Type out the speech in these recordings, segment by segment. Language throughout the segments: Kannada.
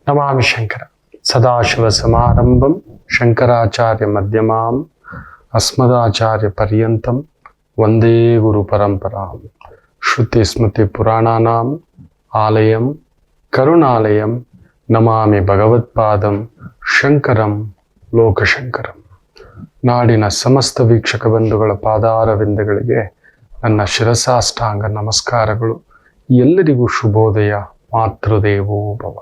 ನಮಾಮಿ ಶಂಕರ ಸದಾಶಿವಸಮಾರಂಭಂ ಶಂಕರಾಚಾರ್ಯ ಮಧ್ಯಮಾಂ ಅಸ್ಮದಾಚಾರ್ಯ ಪರ್ಯಂತಂ ವಂದೇ ಗುರು ಪರಂಪರಾಂ ಶ್ರುತಿ ಸ್ಮೃತಿ ಪುರಾಣಾನಾಂ ಆಲಯಂ ಕರುಣಾಲಯಂ ನಮಾಮಿ ಭಗವತ್ಪಾದಂ ಶಂಕರಂ ಲೋಕಶಂಕರಂ. ನಾಡಿನ ಸಮಸ್ತ ವೀಕ್ಷಕ ಬಂಧುಗಳ ಪಾದಾರವಿಂದಗಳಿಗೆ ನನ್ನ ಶಿರಸಾಷ್ಟಾಂಗ ನಮಸ್ಕಾರಗಳು. ಎಲ್ಲರಿಗೂ ಶುಭೋದಯ. ಮಾತೃದೇವೋ ಭವ.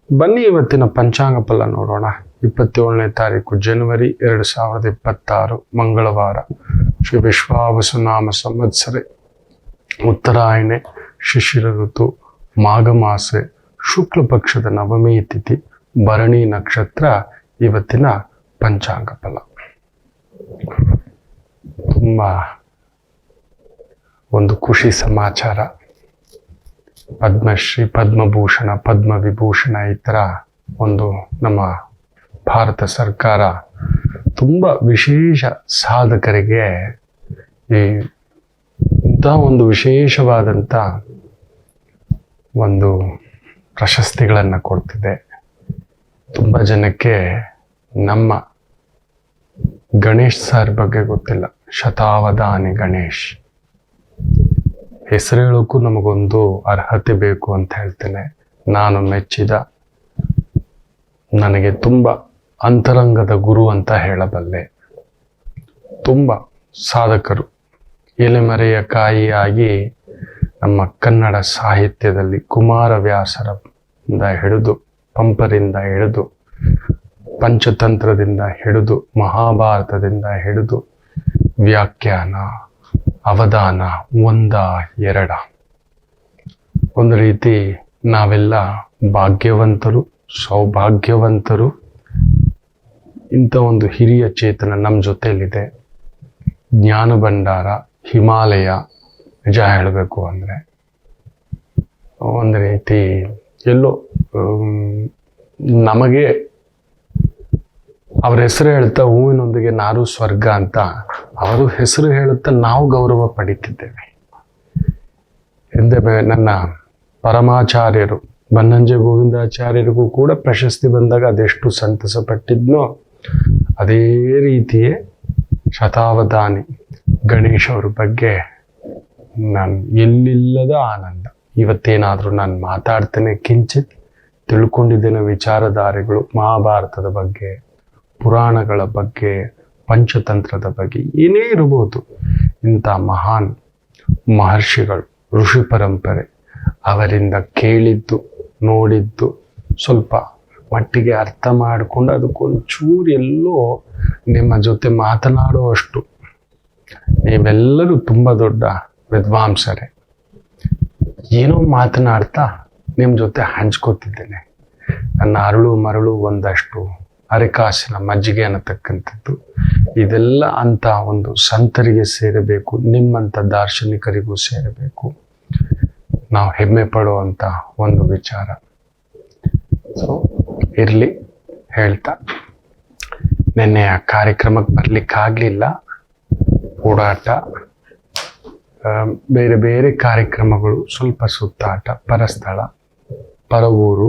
ಬನ್ನಿ ಇವತ್ತಿನ ಪಂಚಾಂಗ ಫಲ ನೋಡೋಣ. 27ನೇ ತಾರೀಕು ಜನವರಿ 2026 ಮಂಗಳವಾರ. ಶ್ರೀ ವಿಶ್ವಾವಸು ನಾಮ ಸಂವತ್ಸರೆ, ಉತ್ತರಾಯಣೆ, ಶಿಶಿರ ಋತು, ಮಾಘ ಮಾಸೆ, ಶುಕ್ಲ ಪಕ್ಷದ ನವಮಿ ತಿಥಿ, ಭರಣಿ ನಕ್ಷತ್ರ. ಇವತ್ತಿನ ಪಂಚಾಂಗ ಫಲ ತುಂಬ ಒಂದು ಖುಷಿ ಸಮಾಚಾರ. ಪದ್ಮಶ್ರೀ, ಪದ್ಮಭೂಷಣ, ಪದ್ಮವಿಭೂಷಣ ಈ ಥರ ಒಂದು ನಮ್ಮ ಭಾರತ ಸರ್ಕಾರ ತುಂಬ ವಿಶೇಷ ಸಾಧಕರಿಗೆ ಇಂಥ ಒಂದು ವಿಶೇಷವಾದಂಥ ಒಂದು ಪ್ರಶಸ್ತಿಗಳನ್ನು ಕೊಡ್ತಿದೆ. ತುಂಬ ಜನಕ್ಕೆ ನಮ್ಮ ಗಣೇಶ್ ಸರ್ ಬಗ್ಗೆ ಗೊತ್ತಿಲ್ಲ. ಶತಾವಧಾನಿ ಗಣೇಶ್ ಹೆಸರು ಹೇಳೋಕ್ಕೂ ನಮಗೊಂದು ಅರ್ಹತೆ ಬೇಕು ಅಂತ ಹೇಳ್ತೇನೆ. ನಾನು ಮೆಚ್ಚಿದ, ನನಗೆ ತುಂಬ ಅಂತರಂಗದ ಗುರು ಅಂತ ಹೇಳಬಲ್ಲೆ. ತುಂಬ ಸಾಧಕರು, ಎಲೆಮರೆಯ ಕಾಯಿಯಾಗಿ ನಮ್ಮ ಕನ್ನಡ ಸಾಹಿತ್ಯದಲ್ಲಿ ಕುಮಾರವ್ಯಾಸರಿಂದ ಹಿಡಿದು, ಪಂಪರಿಂದ ಹಿಡಿದು, ಪಂಚತಂತ್ರದಿಂದ ಹಿಡಿದು, ಮಹಾಭಾರತದಿಂದ ಹಿಡಿದು ವ್ಯಾಖ್ಯಾನ, ಅವಧಾನ, ಒಂದ ಎರಡ, ಒಂದು ರೀತಿ ನಾವೆಲ್ಲ ಭಾಗ್ಯವಂತರು, ಸೌಭಾಗ್ಯವಂತರು. ಇಂಥ ಒಂದು ಹಿರಿಯ ಚೇತನ ನಮ್ಮ ಜೊತೆಯಲ್ಲಿದೆ. ಜ್ಞಾನ ಭಂಡಾರ, ಹಿಮಾಲಯ. ನಿಜ ಹೇಳಬೇಕು ಅಂದರೆ ಒಂದು ರೀತಿ ಎಲ್ಲೋ ನಮಗೆ ಅವ್ರ ಹೆಸರು ಹೇಳ್ತಾ ಹೂವಿನೊಂದಿಗೆ ನಾರು ಸ್ವರ್ಗ ಅಂತ ಅವರು ಹೆಸರು ಹೇಳುತ್ತಾ ನಾವು ಗೌರವ ಪಡೀತಿದ್ದೇವೆ. ಹಿಂದೆ ನನ್ನ ಪರಮಾಚಾರ್ಯರು ಬನ್ನಂಜೆ ಗೋವಿಂದಾಚಾರ್ಯರಿಗೂ ಕೂಡ ಪ್ರಶಸ್ತಿ ಬಂದಾಗ ಅದೆಷ್ಟು ಸಂತಸ ಪಟ್ಟಿದ್ನೋ ಅದೇ ರೀತಿಯೇ ಶತಾವಧಾನಿ ಗಣೇಶ್ ಅವ್ರ ಬಗ್ಗೆ ನಾನು ಎಲ್ಲಿಲ್ಲದ ಆನಂದ. ಇವತ್ತೇನಾದರೂ ನಾನು ಮಾತಾಡ್ತೇನೆ, ಕಿಂಚಿತ್ ತಿಳ್ಕೊಂಡಿದ್ದೇನೆ ವಿಚಾರಧಾರೆಗಳು, ಮಹಾಭಾರತದ ಬಗ್ಗೆ, ಪುರಾಣಗಳ ಬಗ್ಗೆ, ಪಂಚತಂತ್ರದ ಬಗ್ಗೆ ಏನೇ ಇರಬಹುದು. ಇಂಥ ಮಹಾನ್ ಮಹರ್ಷಿಗಳು, ಋಷಿ ಪರಂಪರೆ, ಅವರಿಂದ ಕೇಳಿದ್ದು, ನೋಡಿದ್ದು, ಸ್ವಲ್ಪ ಮಟ್ಟಿಗೆ ಅರ್ಥ ಮಾಡಿಕೊಂಡು ಅದಕ್ಕೊಂಚೂರು ಎಲ್ಲೋ ನಿಮ್ಮ ಜೊತೆ ಮಾತನಾಡುವಷ್ಟು. ನೀವೆಲ್ಲರೂ ತುಂಬ ದೊಡ್ಡ ವಿದ್ವಾಂಸರೇ. ಏನೋ ಮಾತನಾಡ್ತಾ ನಿಮ್ಮ ಜೊತೆ ಹಂಚ್ಕೋತಿದ್ದೇನೆ. ನನ್ನ ಅರಳು ಮರಳು ಒಂದಷ್ಟು ಅರೆಕಾಸಿನ ಮಜ್ಜಿಗೆ ಅನ್ನತಕ್ಕಂಥದ್ದು ಇದೆಲ್ಲ ಅಂತ ಒಂದು ಸಂತರಿಗೆ ಸೇರಬೇಕು, ನಿಮ್ಮಂಥ ದಾರ್ಶನಿಕರಿಗೂ ಸೇರಬೇಕು. ನಾವು ಹೆಮ್ಮೆ ಪಡುವಂಥ ಒಂದು ವಿಚಾರ. ಸೊ ಇರಲಿ ಹೇಳ್ತಾ, ನಿನ್ನೆ ಆ ಕಾರ್ಯಕ್ರಮಕ್ಕೆ ಬರಲಿಕ್ಕಾಗಲಿಲ್ಲ. ಓಡಾಟ, ಬೇರೆ ಬೇರೆ ಕಾರ್ಯಕ್ರಮಗಳು, ಸ್ವಲ್ಪ ಸುತ್ತಾಟ, ಪರಸ್ಥಳ, ಪರ ಊರು,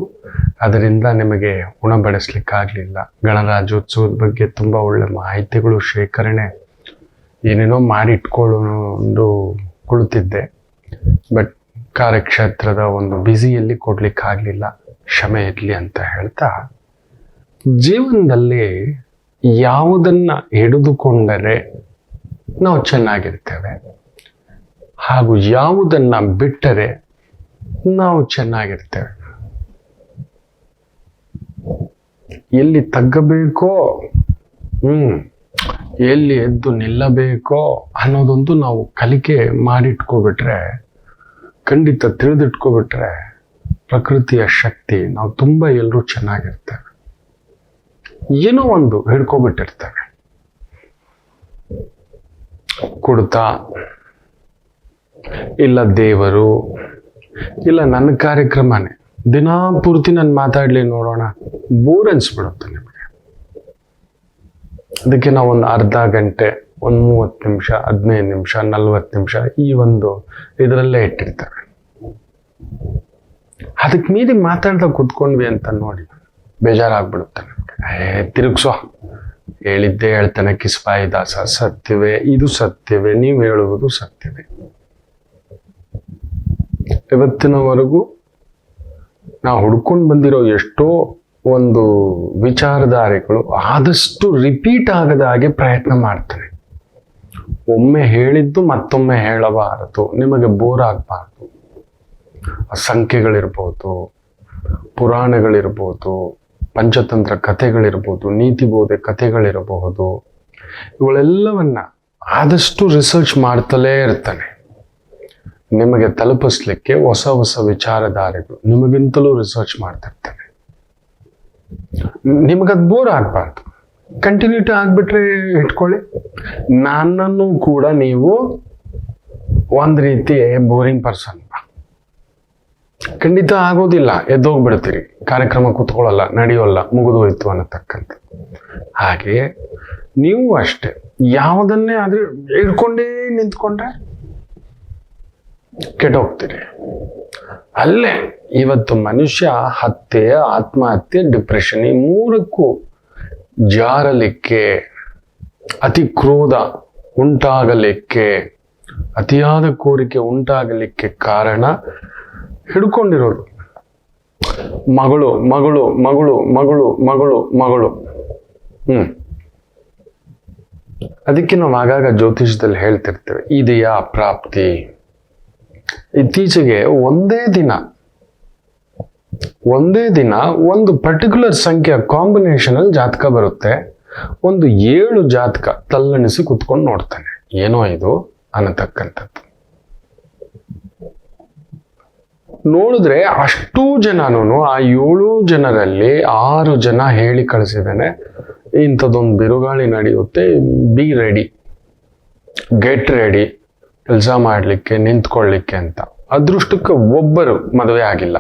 ಅದರಿಂದ ನಿಮಗೆ ಉಣಬಡಿಸ್ಲಿಕ್ಕಾಗಲಿಲ್ಲ. ಗಣರಾಜ್ಯೋತ್ಸವದ ಬಗ್ಗೆ ತುಂಬ ಒಳ್ಳೆ ಮಾಹಿತಿಗಳು ಶೇಖರಣೆ ಏನೇನೋ ಮಾಡಿಟ್ಕೊಂಡು ಕುಳಿತಿದ್ದೆ. ಬಟ್ ಕಾರ್ಯಕ್ಷೇತ್ರದ ಒಂದು ಬ್ಯುಸಿಯಲ್ಲಿ ಕೊಡ್ಲಿಕ್ಕಾಗಲಿಲ್ಲ, ಕ್ಷಮೆ ಇರಲಿ ಅಂತ ಹೇಳ್ತಾ, ಜೀವನದಲ್ಲಿ ಯಾವುದನ್ನು ಹಿಡಿದುಕೊಂಡರೆ ನಾವು ಚೆನ್ನಾಗಿರ್ತೇವೆ ಹಾಗೂ ಯಾವುದನ್ನು ಬಿಟ್ಟರೆ ನಾವು ಚೆನ್ನಾಗಿರ್ತೇವೆ, ಎಲ್ಲಿ ತಗ್ಗಬೇಕೋ ಎಲ್ಲಿ ಎದ್ದು ನಿಲ್ಲಬೇಕೋ ಅನ್ನೋದೊಂದು ನಾವು ಕಲಿಕೆ ಮಾಡಿಟ್ಕೊಬಿಟ್ರೆ, ಖಂಡಿತ ತಿಳಿದಿಟ್ಕೊಬಿಟ್ರೆ ಪ್ರಕೃತಿಯ ಶಕ್ತಿ, ನಾವು ತುಂಬ ಎಲ್ಲರೂ ಚೆನ್ನಾಗಿರ್ತೇವೆ. ಏನೋ ಒಂದು ಹಿಡ್ಕೊಬಿಟ್ಟಿರ್ತೇವೆ. ಕುಡ್ತ, ಇಲ್ಲ ದೇವರು, ಇಲ್ಲ ನನ್ನ ಕಾರ್ಯಕ್ರಮನೇ, ದಿನಾ ಪೂರ್ತಿ ನಾನು ಮಾತಾಡ್ಲಿ ನೋಡೋಣ, ಬೋರ್ ಅನ್ಸ್ಬಿಡುತ್ತೆ ನಿಮಗೆ. ಅದಕ್ಕೆ ನಾವು ಒಂದು ಅರ್ಧ ಗಂಟೆ, ಒಂದು 30 ನಿಮಿಷ, 15 ನಿಮಿಷ, 40 ನಿಮಿಷ ಈ ಒಂದು ಇದರಲ್ಲೇ ಇಟ್ಟಿರ್ತೇವೆ. ಅದಕ್ಕೆ ಮೀರಿ ಮಾತಾಡ್ತಾ ಕೂತ್ಕೊಂಡ್ವಿ ಅಂತ ನೋಡಿ ಬೇಜಾರಾಗ್ಬಿಡುತ್ತೆ ನನಗೆ. ತಿರುಗ್ಸೋ, ಹೇಳಿದ್ದೇ ಹೇಳ್ತಾನೆ ಕಿಸ್ಬಾಯಿ ದಾಸ, ಸತ್ಯವೇ ಇದು, ಸತ್ಯವೇ ನೀವು ಹೇಳುವುದು ಸತ್ಯವೇ. ಇವತ್ತಿನವರೆಗೂ ನಾವು ಹುಡ್ಕೊಂಡು ಬಂದಿರೋ ಎಷ್ಟೋ ಒಂದು ವಿಚಾರಧಾರೆಗಳು ಆದಷ್ಟು ರಿಪೀಟ್ ಆಗದ ಹಾಗೆ ಪ್ರಯತ್ನ ಮಾಡ್ತಾರೆ. ಒಮ್ಮೆ ಹೇಳಿದ್ದು ಮತ್ತೊಮ್ಮೆ ಹೇಳಬಾರದು, ನಿಮಗೆ ಬೋರ್ ಆಗಬಾರ್ದು. ಸಂಖ್ಯೆಗಳಿರ್ಬೋದು, ಪುರಾಣಗಳಿರ್ಬೋದು, ಪಂಚತಂತ್ರ ಕಥೆಗಳಿರ್ಬೋದು, ನೀತಿಬೋಧೆ ಕಥೆಗಳಿರಬಹುದು, ಇವುಗಳೆಲ್ಲವನ್ನ ಆದಷ್ಟು ರಿಸರ್ಚ್ ಮಾಡ್ತಲೇ ಇರ್ತಾನೆ. ನಿಮಗೆ ತಲುಪಿಸ್ಲಿಕ್ಕೆ ಹೊಸ ಹೊಸ ವಿಚಾರಧಾರೆಗಳು ನಿಮಗಿಂತಲೂ ರಿಸರ್ಚ್ ಮಾಡ್ತಿರ್ತಾನೆ. ನಿಮಗದು ಬೋರ್ ಆಗಬಾರ್ದು, ಕಂಟಿನ್ಯೂಟಿ ಆಗ್ಬಿಟ್ರೆ ಇಟ್ಕೊಳ್ಳಿ. ನನ್ನನ್ನು ಕೂಡ ನೀವು ಒಂದು ರೀತಿ ಬೋರಿಂಗ್ ಪರ್ಸನ್ ಖಂಡಿತ ಆಗೋದಿಲ್ಲ. ಎದ್ದೋಗ್ಬಿಡ್ತೀರಿ, ಕಾರ್ಯಕ್ರಮ ಕೂತ್ಕೊಳ್ಳಲ್ಲ, ನಡೆಯೋಲ್ಲ, ಮುಗಿದು ಹೋಯ್ತು ಅನ್ನತಕ್ಕಂಥ. ಹಾಗೆ ನೀವು ಅಷ್ಟೇ, ಯಾವುದನ್ನೇ ಆದ್ರೆ ಹಿಡ್ಕೊಂಡೇ ನಿಂತ್ಕೊಂಡ್ರೆ ಕೆಟ್ಟೋಗ್ತೀರಿ. ಅಲ್ಲೇ ಇವತ್ತು ಮನುಷ್ಯ ಹತ್ಯೆ, ಆತ್ಮಹತ್ಯೆ, ಡಿಪ್ರೆಷನ್ ಈ ಮೂರಕ್ಕೂ ಜಾರಲಿಕ್ಕೆ, ಅತಿ ಕ್ರೋಧ ಉಂಟಾಗಲಿಕ್ಕೆ, ಅತಿಯಾದ ಕೋರಿಕೆ ಉಂಟಾಗಲಿಕ್ಕೆ ಕಾರಣ ಹಿಡ್ಕೊಂಡಿರೋದು ಮಗಳು ಮಗಳು ಮಗಳು ಮಗಳು ಮಗಳು ಮಗಳು. ಅದಕ್ಕೆ ನಾವು ಆಗಾಗ ಜ್ಯೋತಿಷದಲ್ಲಿ ಹೇಳ್ತಿರ್ತೇವೆ, ಇದೆಯಾ ಪ್ರಾಪ್ತಿ. ಇತ್ತೀಚೆಗೆ ಒಂದೇ ದಿನ ಒಂದು ಪರ್ಟಿಕ್ಯುಲರ್ ಸಂಖ್ಯೆಯ ಕಾಂಬಿನೇಷನ್ ಅಲ್ಲಿ ಜಾತಕ ಬರುತ್ತೆ. ಒಂದು 7 ಜಾತಕ ತಲ್ಲಣಿಸಿ ಕುತ್ಕೊಂಡು ನೋಡ್ತಾನೆ, ಏನೋ ಇದು ಅನ್ನತಕ್ಕಂಥದ್ದು. ನೋಡಿದ್ರೆ ಅಷ್ಟೂ ಜನನೂ ಆ 7 ಜನರಲ್ಲಿ 6 ಜನ ಹೇಳಿ ಕಳಿಸಿದಾನೆ, ಇಂಥದ್ದೊಂದು ಬಿರುಗಾಳಿ ನಡೆಯುತ್ತೆ, ಬಿ ರೆಡಿ, ಗೆಟ್ ರೆಡಿ, ಕೆಲಸ ಮಾಡಲಿಕ್ಕೆ, ನಿಂತ್ಕೊಳ್ಳಿಕ್ಕೆ ಅಂತ. ಅದೃಷ್ಟಕ್ಕೆ ಒಬ್ಬರು ಮದುವೆ ಆಗಿಲ್ಲ.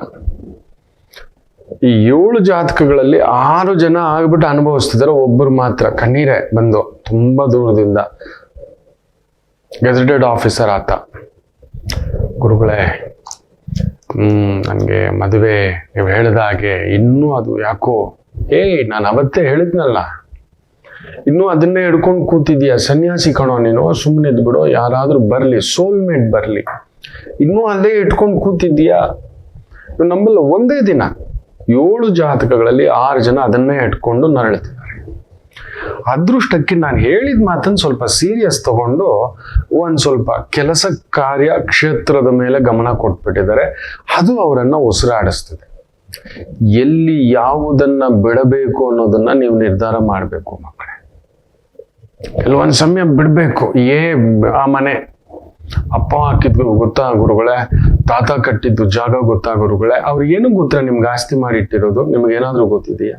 ಈ 7 ಜಾತಕಗಳಲ್ಲಿ 6 ಜನ ಆಗ್ಬಿಟ್ಟು ಅನುಭವಿಸ್ತಿದ್ದಾರೆ, ಒಬ್ಬರು ಮಾತ್ರ ಕಣ್ಣೀರೇ ಬಂದು ತುಂಬಾ ದೂರದಿಂದ. ಗೆಜೆಟೆಡ್ ಆಫೀಸರ್ ಆತ, ಗುರುಗಳೇ ನನಗೆ ಮದುವೆ ನೀವು ಹೇಳಿದ ಹಾಗೆ ಇನ್ನೂ ಅದು ಯಾಕೋ, ನಾನು ಅವತ್ತೇ ಹೇಳಿದ್ನಲ್ಲ, ಇನ್ನೂ ಅದನ್ನೇ ಹಿಡ್ಕೊಂಡು ಕೂತಿದ್ಯಾ, ಸನ್ಯಾಸಿ ಕಣೋ ನೀನು, ಸುಮ್ಮನೆ ಇದ್ಬಿಡೋ, ಯಾರಾದ್ರೂ ಬರ್ಲಿ, ಸೋಲ್ಮೇಟ್ ಬರ್ಲಿ, ಇನ್ನೂ ಅಲ್ಲೇ ಇಟ್ಕೊಂಡು ಕೂತಿದ್ಯಾ. ನಮ್ಮಲ್ಲಿ ಒಂದೇ ದಿನ 7 ಜಾತಕಗಳಲ್ಲಿ 6 ಜನ ಅದನ್ನೇ ಇಟ್ಕೊಂಡು ನರಳುತ್ತಿದ್ದಾರೆ. ಅದೃಷ್ಟಕ್ಕೆ ನಾನು ಹೇಳಿದ ಮಾತನ್ನು ಸ್ವಲ್ಪ ಸೀರಿಯಸ್ ತಗೊಂಡು ಒಂದ್ ಸ್ವಲ್ಪ ಕೆಲಸ ಕಾರ್ಯ ಕ್ಷೇತ್ರದ ಮೇಲೆ ಗಮನ ಕೊಟ್ಬಿಟ್ಟಿದ್ದಾರೆ. ಅದು ಅವರನ್ನ ಉಸಿರಾಡಿಸ್ತದೆ. ಎಲ್ಲಿ ಯಾವುದನ್ನ ಬಿಡಬೇಕು ಅನ್ನೋದನ್ನ ನೀವು ನಿರ್ಧಾರ ಮಾಡಬೇಕು ಮಕ್ಕಳೇ. ಕೆಲವೊಂದ್ ಸಮಯ ಬಿಡ್ಬೇಕು. ಆ ಮನೆ ಅಪ್ಪ ಹಾಕಿದ್ದು ಗೊತ್ತಾ ಗುರುಗಳೇ, ತಾತ ಕಟ್ಟಿದ್ದು ಜಾಗ ಗೊತ್ತಾ ಗುರುಗಳೇ, ಅವ್ರಿಗೇನು ಗೊತ್ತಾ ನಿಮ್ಗೆ ಆಸ್ತಿ ಮಾಡಿ ಇಟ್ಟಿರೋದು, ನಿಮ್ಗೇನಾದ್ರೂ ಗೊತ್ತಿದೆಯಾ?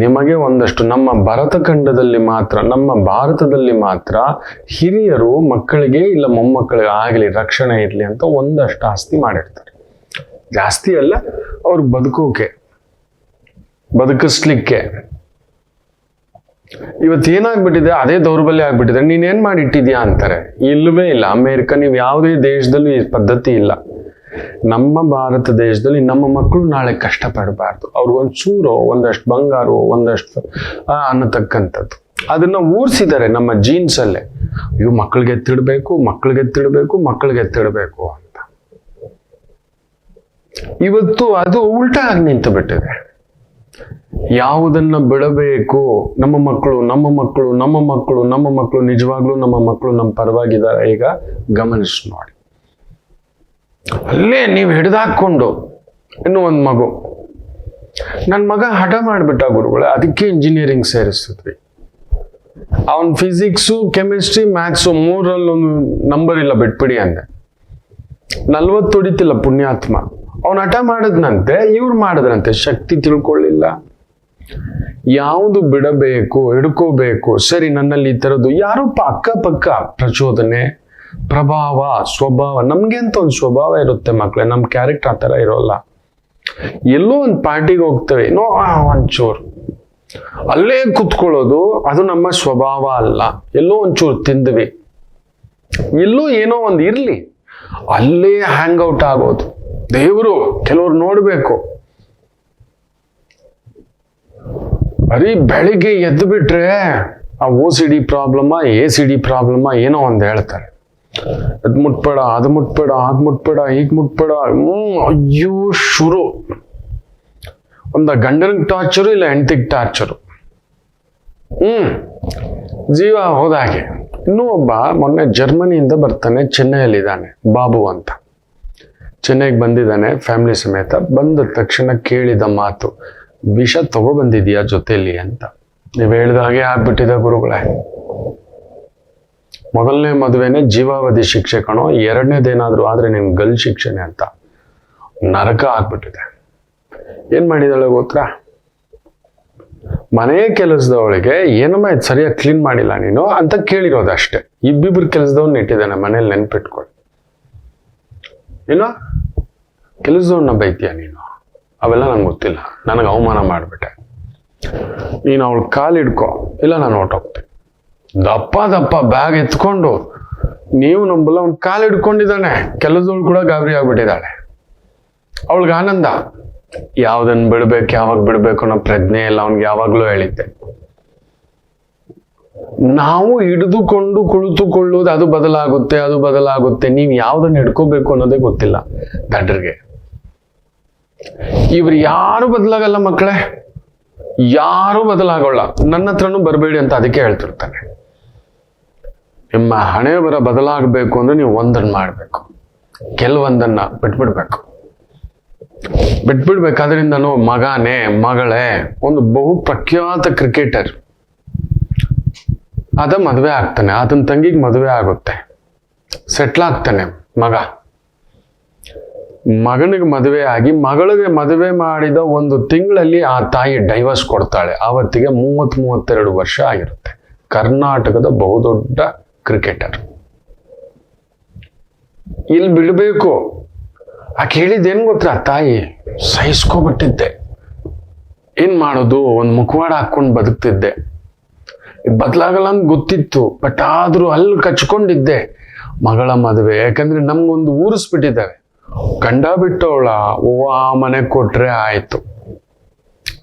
ನಿಮಗೆ ಒಂದಷ್ಟು ನಮ್ಮ ಭರತ ಖಂಡದಲ್ಲಿ ಮಾತ್ರ, ನಮ್ಮ ಭಾರತದಲ್ಲಿ ಮಾತ್ರ ಹಿರಿಯರು ಮಕ್ಕಳಿಗೆ ಇಲ್ಲ ಮೊಮ್ಮಕ್ಕಳಿಗೆ ಆಗಲಿ ರಕ್ಷಣೆ ಇರಲಿ ಅಂತ ಒಂದಷ್ಟು ಆಸ್ತಿ ಮಾಡಿರ್ತಾರೆ. ಜಾಸ್ತಿ ಅಲ್ಲ, ಅವ್ರು ಬದುಕಿಸ್ಲಿಕ್ಕೆ. ಇವತ್ತೇನಾಗ್ಬಿಟ್ಟಿದೆ, ಅದೇ ದೌರ್ಬಲ್ಯ ಆಗ್ಬಿಟ್ಟಿದೆ. ನೀನೇನ್ ಮಾಡಿ ಇಟ್ಟಿದ್ಯಾ ಅಂತಾರೆ. ಇಲ್ಲವೇ ಇಲ್ಲ. ಅಮೇರಿಕ, ನೀವು ಯಾವುದೇ ದೇಶದಲ್ಲೂ ಈ ಪದ್ಧತಿ ಇಲ್ಲ. ನಮ್ಮ ಭಾರತ ದೇಶದಲ್ಲಿ ನಮ್ಮ ಮಕ್ಕಳು ನಾಳೆ ಕಷ್ಟಪಡಬಾರ್ದು, ಅವ್ರಿಗೊಂಚೂರು ಒಂದಷ್ಟು ಬಂಗಾರ, ಒಂದಷ್ಟು ಅನ್ನತಕ್ಕಂಥದ್ದು ಅದನ್ನ ಊರ್ಸಿದ್ದಾರೆ ನಮ್ಮ ಜೀನ್ಸ್ ಅಲ್ಲೇ. ಇವು ಮಕ್ಕಳಿಗೆ ಎತ್ತಿಡ್ಬೇಕು, ಮಕ್ಕಳಿಗೆ ಎತ್ತಿಡ್ಬೇಕು, ಮಕ್ಕಳಿಗೆ ಎತ್ತಿಡ್ಬೇಕು ಅಂತ. ಇವತ್ತು ಅದು ಉಲ್ಟಾ ಆಗಿ ನಿಂತು ಬಿಟ್ಟಿದೆ. ಯಾವುದನ್ನ ಬಿಡಬೇಕು, ನಮ್ಮ ಮಕ್ಕಳು ನಮ್ಮ ಮಕ್ಕಳು ನಮ್ಮ ಮಕ್ಕಳು ನಮ್ಮ ಮಕ್ಕಳು, ನಿಜವಾಗ್ಲೂ ನಮ್ಮ ಮಕ್ಕಳು ನಮ್ಮ ಪರವಾಗಿದ್ದಾರೆ. ಈಗ ಗಮನಿಸಿ ನೋಡಿ, ಅಲ್ಲೇ ನೀವು ಹಿಡಿದಾಕೊಂಡು ಇನ್ನು ಒಂದು ಮಗು, ನನ್ನ ಮಗ ಹಠ ಮಾಡಿಬಿಟ್ಟ ಗುರುಗಳೇ, ಅದಕ್ಕೆ ಇಂಜಿನಿಯರಿಂಗ್ ಸೇರಿಸಿದ್ವಿ. ಅವನ್ ಫಿಸಿಕ್ಸು, ಕೆಮಿಸ್ಟ್ರಿ, ಮ್ಯಾಥ್ಸು 3ರಲ್ಲೊಂದು ನಂಬರ್ ಇಲ್ಲ, ಬಿಟ್ಬಿಡಿ ಅಂದೆ. 40 ಹೊಡಿತಿಲ್ಲ ಪುಣ್ಯಾತ್ಮ. ಅವನ್ ಹಠ ಮಾಡಿದ್ನಂತೆ, ಇವ್ರು ಮಾಡಿದ್ರಂತೆ, ಶಕ್ತಿ ತಿಳ್ಕೊಳ್ಳಿಲ್ಲ. ಯಾವುದು ಬಿಡಬೇಕು, ಹಿಡ್ಕೋಬೇಕು, ಸರಿ ನನ್ನಲ್ಲಿ ಈ ತರದ್ದು ಯಾರೋ ಅಕ್ಕಪಕ್ಕ ಪ್ರಚೋದನೆ, ಪ್ರಭಾವ, ಸ್ವಭಾವ. ನಮ್ಗೆ ಅಂತ ಒಂದು ಸ್ವಭಾವ ಇರುತ್ತೆ ಮಕ್ಳೇ, ನಮ್ ಕ್ಯಾರೆಕ್ಟರ್ ಆ ತರ ಇರೋಲ್ಲ. ಎಲ್ಲೋ ಒಂದು ಪಾರ್ಟಿಗೆ ಹೋಗ್ತೇವೆ, ಒಂಚೂರು ಅಲ್ಲೇ ಕುತ್ಕೊಳ್ಳೋದು, ಅದು ನಮ್ಮ ಸ್ವಭಾವ ಅಲ್ಲ. ಎಲ್ಲೋ ಒಂಚೂರು ತಿಂದ್ವಿ, ಎಲ್ಲೋ ಏನೋ ಒಂದು ಇರ್ಲಿ, ಅಲ್ಲೇ ಹ್ಯಾಂಗ್ ಔಟ್ ಆಗೋದು. ದೇವರು ಕೆಲವ್ರು ನೋಡ್ಬೇಕು, ಬರೀ ಬೆಳಿಗ್ಗೆ ಎದ್ದು ಬಿಟ್ರೆ ಆ OCD ಪ್ರಾಬ್ಲಮ, ACD ಪ್ರಾಬ್ಲಮ ಏನೋ ಒಂದು ಹೇಳ್ತಾರೆ. ಅದ್ ಮುಟ್ಬೇಡ, ಅದು ಮುಟ್ಬೇಡ, ಅದ್ ಮುಟ್ಬೇಡ, ಹೀಗ್ ಮುಟ್ಬೇಡ. ಅಯ್ಯೋ ಶುರು. ಒಂದ ಗಂಡನಿಗೆ ಟಾರ್ಚರು, ಇಲ್ಲ ಹೆಂಡತಿಗೆ ಟಾರ್ಚರು. ಜೀವ ಹೋದಾಗೆ. ಇನ್ನೂ ಒಬ್ಬ ಮೊನ್ನೆ ಜರ್ಮನಿಯಿಂದ ಬರ್ತಾನೆ, ಚೆನ್ನೈಯಲ್ಲಿದ್ದಾನೆ, ಬಾಬು ಅಂತ. ಚೆನ್ನೈಗೆ ಬಂದಿದ್ದಾನೆ ಫ್ಯಾಮಿಲಿ ಸಮೇತ. ಬಂದ ತಕ್ಷಣ ಕೇಳಿದ ಮಾತು, ವಿಷ ತಗೊಬಂದಿದೀಯಾ ಜೊತೆಯಲ್ಲಿ ಅಂತ. ನೀವು ಹೇಳಿದ ಹಾಗೆ ಆಗ್ಬಿಟ್ಟಿದೆ ಗುರುಗಳೇ. ಮೊದಲನೇ ಮದುವೆನೇ ಜೀವಾವಧಿ ಶಿಕ್ಷೆ ಕಣೋ, ಎರಡನೇದೇನಾದ್ರೂ ಆದ್ರೆ ನಿಮ್ಗೆ ಗಲ್ ಶಿಕ್ಷೆನೆ ಅಂತ ನರಕ ಆಗ್ಬಿಟ್ಟಿದೆ. ಏನ್ ಮಾಡಿದಾಳೆ ಗೊತ್ತಾ? ಮನೆ ಕೆಲಸದವಳಿಗೆ ಏನಮ್ಮ ಇದು ಸರಿಯಾಗಿ ಕ್ಲೀನ್ ಮಾಡಿಲ್ಲ ನೀನು ಅಂತ ಕೇಳಿರೋದಷ್ಟೇ. ಇಬ್ಬಿಬ್ರು ಕೆಲಸದವ್ನ ಇಟ್ಟಿದ್ದಾನೆ ಮನೇಲಿ, ನೆನ್ಪಿಟ್ಕೊಳ್ಳಿ. ಏನೋ ಕೆಲಸದವ್ನ ಬೈತೀಯ ನೀನು, ಅವೆಲ್ಲ ನಂಗೆ ಗೊತ್ತಿಲ್ಲ, ನನಗೆ ಅವಮಾನ ಮಾಡಿಬಿಟ್ಟೆ, ನೀನು ಅವಳು ಕಾಲು ಹಿಡ್ಕೊ, ಇಲ್ಲ ನಾನು ಹೊರ್ಟೋಗ್ತೀನಿ. ದಪ್ಪ ದಪ್ಪ ಬ್ಯಾಗ್ ಎತ್ಕೊಂಡು, ನೀವು ನಂಬಲ್ಲ, ಅವ್ನು ಕಾಲು ಹಿಡ್ಕೊಂಡಿದ್ದಾನೆ. ಕೆಲಸದವಳು ಕೂಡ ಗಾಬರಿ ಆಗ್ಬಿಟ್ಟಿದ್ದಾಳೆ. ಅವಳಿಗೆ ಆನಂದ. ಯಾವ್ದನ್ನ ಬಿಡ್ಬೇಕು, ಯಾವಾಗ ಬಿಡ್ಬೇಕು ಅನ್ನೋ ಪ್ರಜ್ಞೆ ಇಲ್ಲ ಅವ್ನಿಗೆ. ಯಾವಾಗ್ಲೂ ಹೇಳಿದ್ದೆ, ನಾವು ಹಿಡಿದುಕೊಂಡು ಕುಳಿತುಕೊಳ್ಳುವುದು ಅದು ಬದಲಾಗುತ್ತೆ, ಅದು ಬದಲಾಗುತ್ತೆ. ನೀವು ಯಾವ್ದನ್ನ ಹಿಡ್ಕೋಬೇಕು ಅನ್ನೋದೇ ಗೊತ್ತಿಲ್ಲ ದಡ್ರಿಗೆ. ಇವ್ರು ಯಾರು ಬದಲಾಗಲ್ಲ ಮಕ್ಕಳೇ, ಯಾರು ಬದಲಾಗೋಲ್ಲ. ನನ್ನ ಹತ್ರನೂ ಬರಬೇಡಿ ಅಂತ ಅದಕ್ಕೆ ಹೇಳ್ತಿರ್ತಾನೆ. ನಿಮ್ಮ ಹಣೆ ಬರ ಬದಲಾಗಬೇಕು ಅಂದ್ರೆ ನೀವು ಒಂದನ್ನ ಮಾಡ್ಬೇಕು, ಕೆಲವೊಂದನ್ನ ಬಿಟ್ಬಿಡ್ಬೇಕು. ಅದರಿಂದನೂ ಮಗನೇ ಮಗಳೇ, ಒಂದು ಬಹು ಪ್ರಖ್ಯಾತ ಕ್ರಿಕೆಟರ್, ಅದ ಮದುವೆ ಆಗ್ತಾನೆ, ಅದನ್ನ ತಂಗಿಗೆ ಮದುವೆ ಆಗುತ್ತೆ, ಸೆಟ್ಲ್ ಆಗ್ತಾನೆ ಮಗ. ಮಗನಿಗೆ ಮದುವೆ ಆಗಿ ಮಗಳಿಗೆ ಮದುವೆ ಮಾಡಿದ ಒಂದು ತಿಂಗಳಲ್ಲಿ ಆ ತಾಯಿ ಡೈವರ್ಸ್ ಕೊಡ್ತಾಳೆ. ಆವತ್ತಿಗೆ 32 ವರ್ಷ ಆಗಿರುತ್ತೆ. ಕರ್ನಾಟಕದ ಬಹುದೊಡ್ಡ ಕ್ರಿಕೆಟರ್. ಇಲ್ಲಿ ಬಿಡಬೇಕು. ಆಕೆ ಹೇಳಿದ್ದೇನು ಗೊತ್ತಾ? ತಾಯಿ ಸಹಿಸ್ಕೊಬಿಟ್ಟಿದ್ದೆ, ಏನ್ ಮಾಡೋದು, ಒಂದು ಮುಖವಾಡ ಹಾಕೊಂಡು ಬದುಕ್ತಿದ್ದೆ, ಬದಲಾಗಲ್ಲ ಅಂತ ಗೊತ್ತಿತ್ತು, ಬಟ್ ಆದ್ರೂ ಅಲ್ಲಿ ಕಚ್ಕೊಂಡಿದ್ದೆ. ಮಗಳ ಮದುವೆ, ಯಾಕಂದ್ರೆ ನಮ್ಗೊಂದು ಊರಿಸ್ಬಿಟ್ಟಿದ್ದಾವೆ. ಗಂಡ ಬಿಟ್ಟವಳ ಆ ಮನೆ ಕೊಟ್ರೆ ಆಯ್ತು.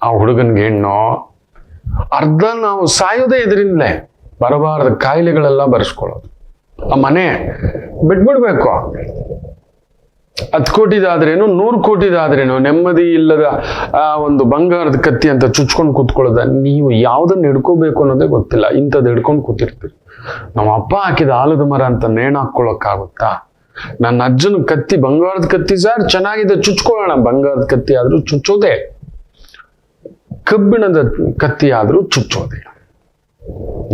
ಆ ಹುಡುಗನ್ಗೆ ಹೆಣ್ಣು ಅರ್ಧ ನಾವು ಸಾಯೋದೇ ಇದರಿಂದಲೇ. ಬರಬಾರದ ಕಾಯಿಲೆಗಳೆಲ್ಲ ಬರ್ಸ್ಕೊಳ್ಳೋದು. ಆ ಮನೆ ಬಿಟ್ಬಿಡ್ಬೇಕು. 10 ಕೋಟಿದಾದ್ರೇನು 100 ಕೋಟಿದಾದ್ರೇನು ನೆಮ್ಮದಿ ಇಲ್ಲದ ಆ ಒಂದು ಬಂಗಾರದ ಕತ್ತಿ ಅಂತ ಚುಚ್ಕೊಂಡು ಕೂತ್ಕೊಳ್ಳೋದ. ನೀವು ಯಾವ್ದನ್ನ ಹಿಡ್ಕೋಬೇಕು ಅನ್ನೋದೇ ಗೊತ್ತಿಲ್ಲ, ಇಂಥದ್ದು ಹಿಡ್ಕೊಂಡು ಕೂತಿರ್ತೀರಿ. ನಮ್ಮ ಅಪ್ಪ ಹಾಕಿದ ಆಲದ ಮರ ಅಂತ ನೇಣು ಹಾಕೊಳ್ಳೋಕ್ಕಾಗುತ್ತಾ? ನನ್ನ ಅಜ್ಜನ ಕತ್ತಿ ಬಂಗಾರದ ಕತ್ತಿ ಸರ್, ಚೆನ್ನಾಗಿದೆ ಚುಚ್ಕೊಳ್ಳೋಣ. ಬಂಗಾರದ ಕತ್ತಿ ಆದ್ರೂ ಚುಚ್ಚೋದೆ, ಕಬ್ಬಿಣದ ಕತ್ತಿ ಆದ್ರೂ ಚುಚ್ಚೋದೆ.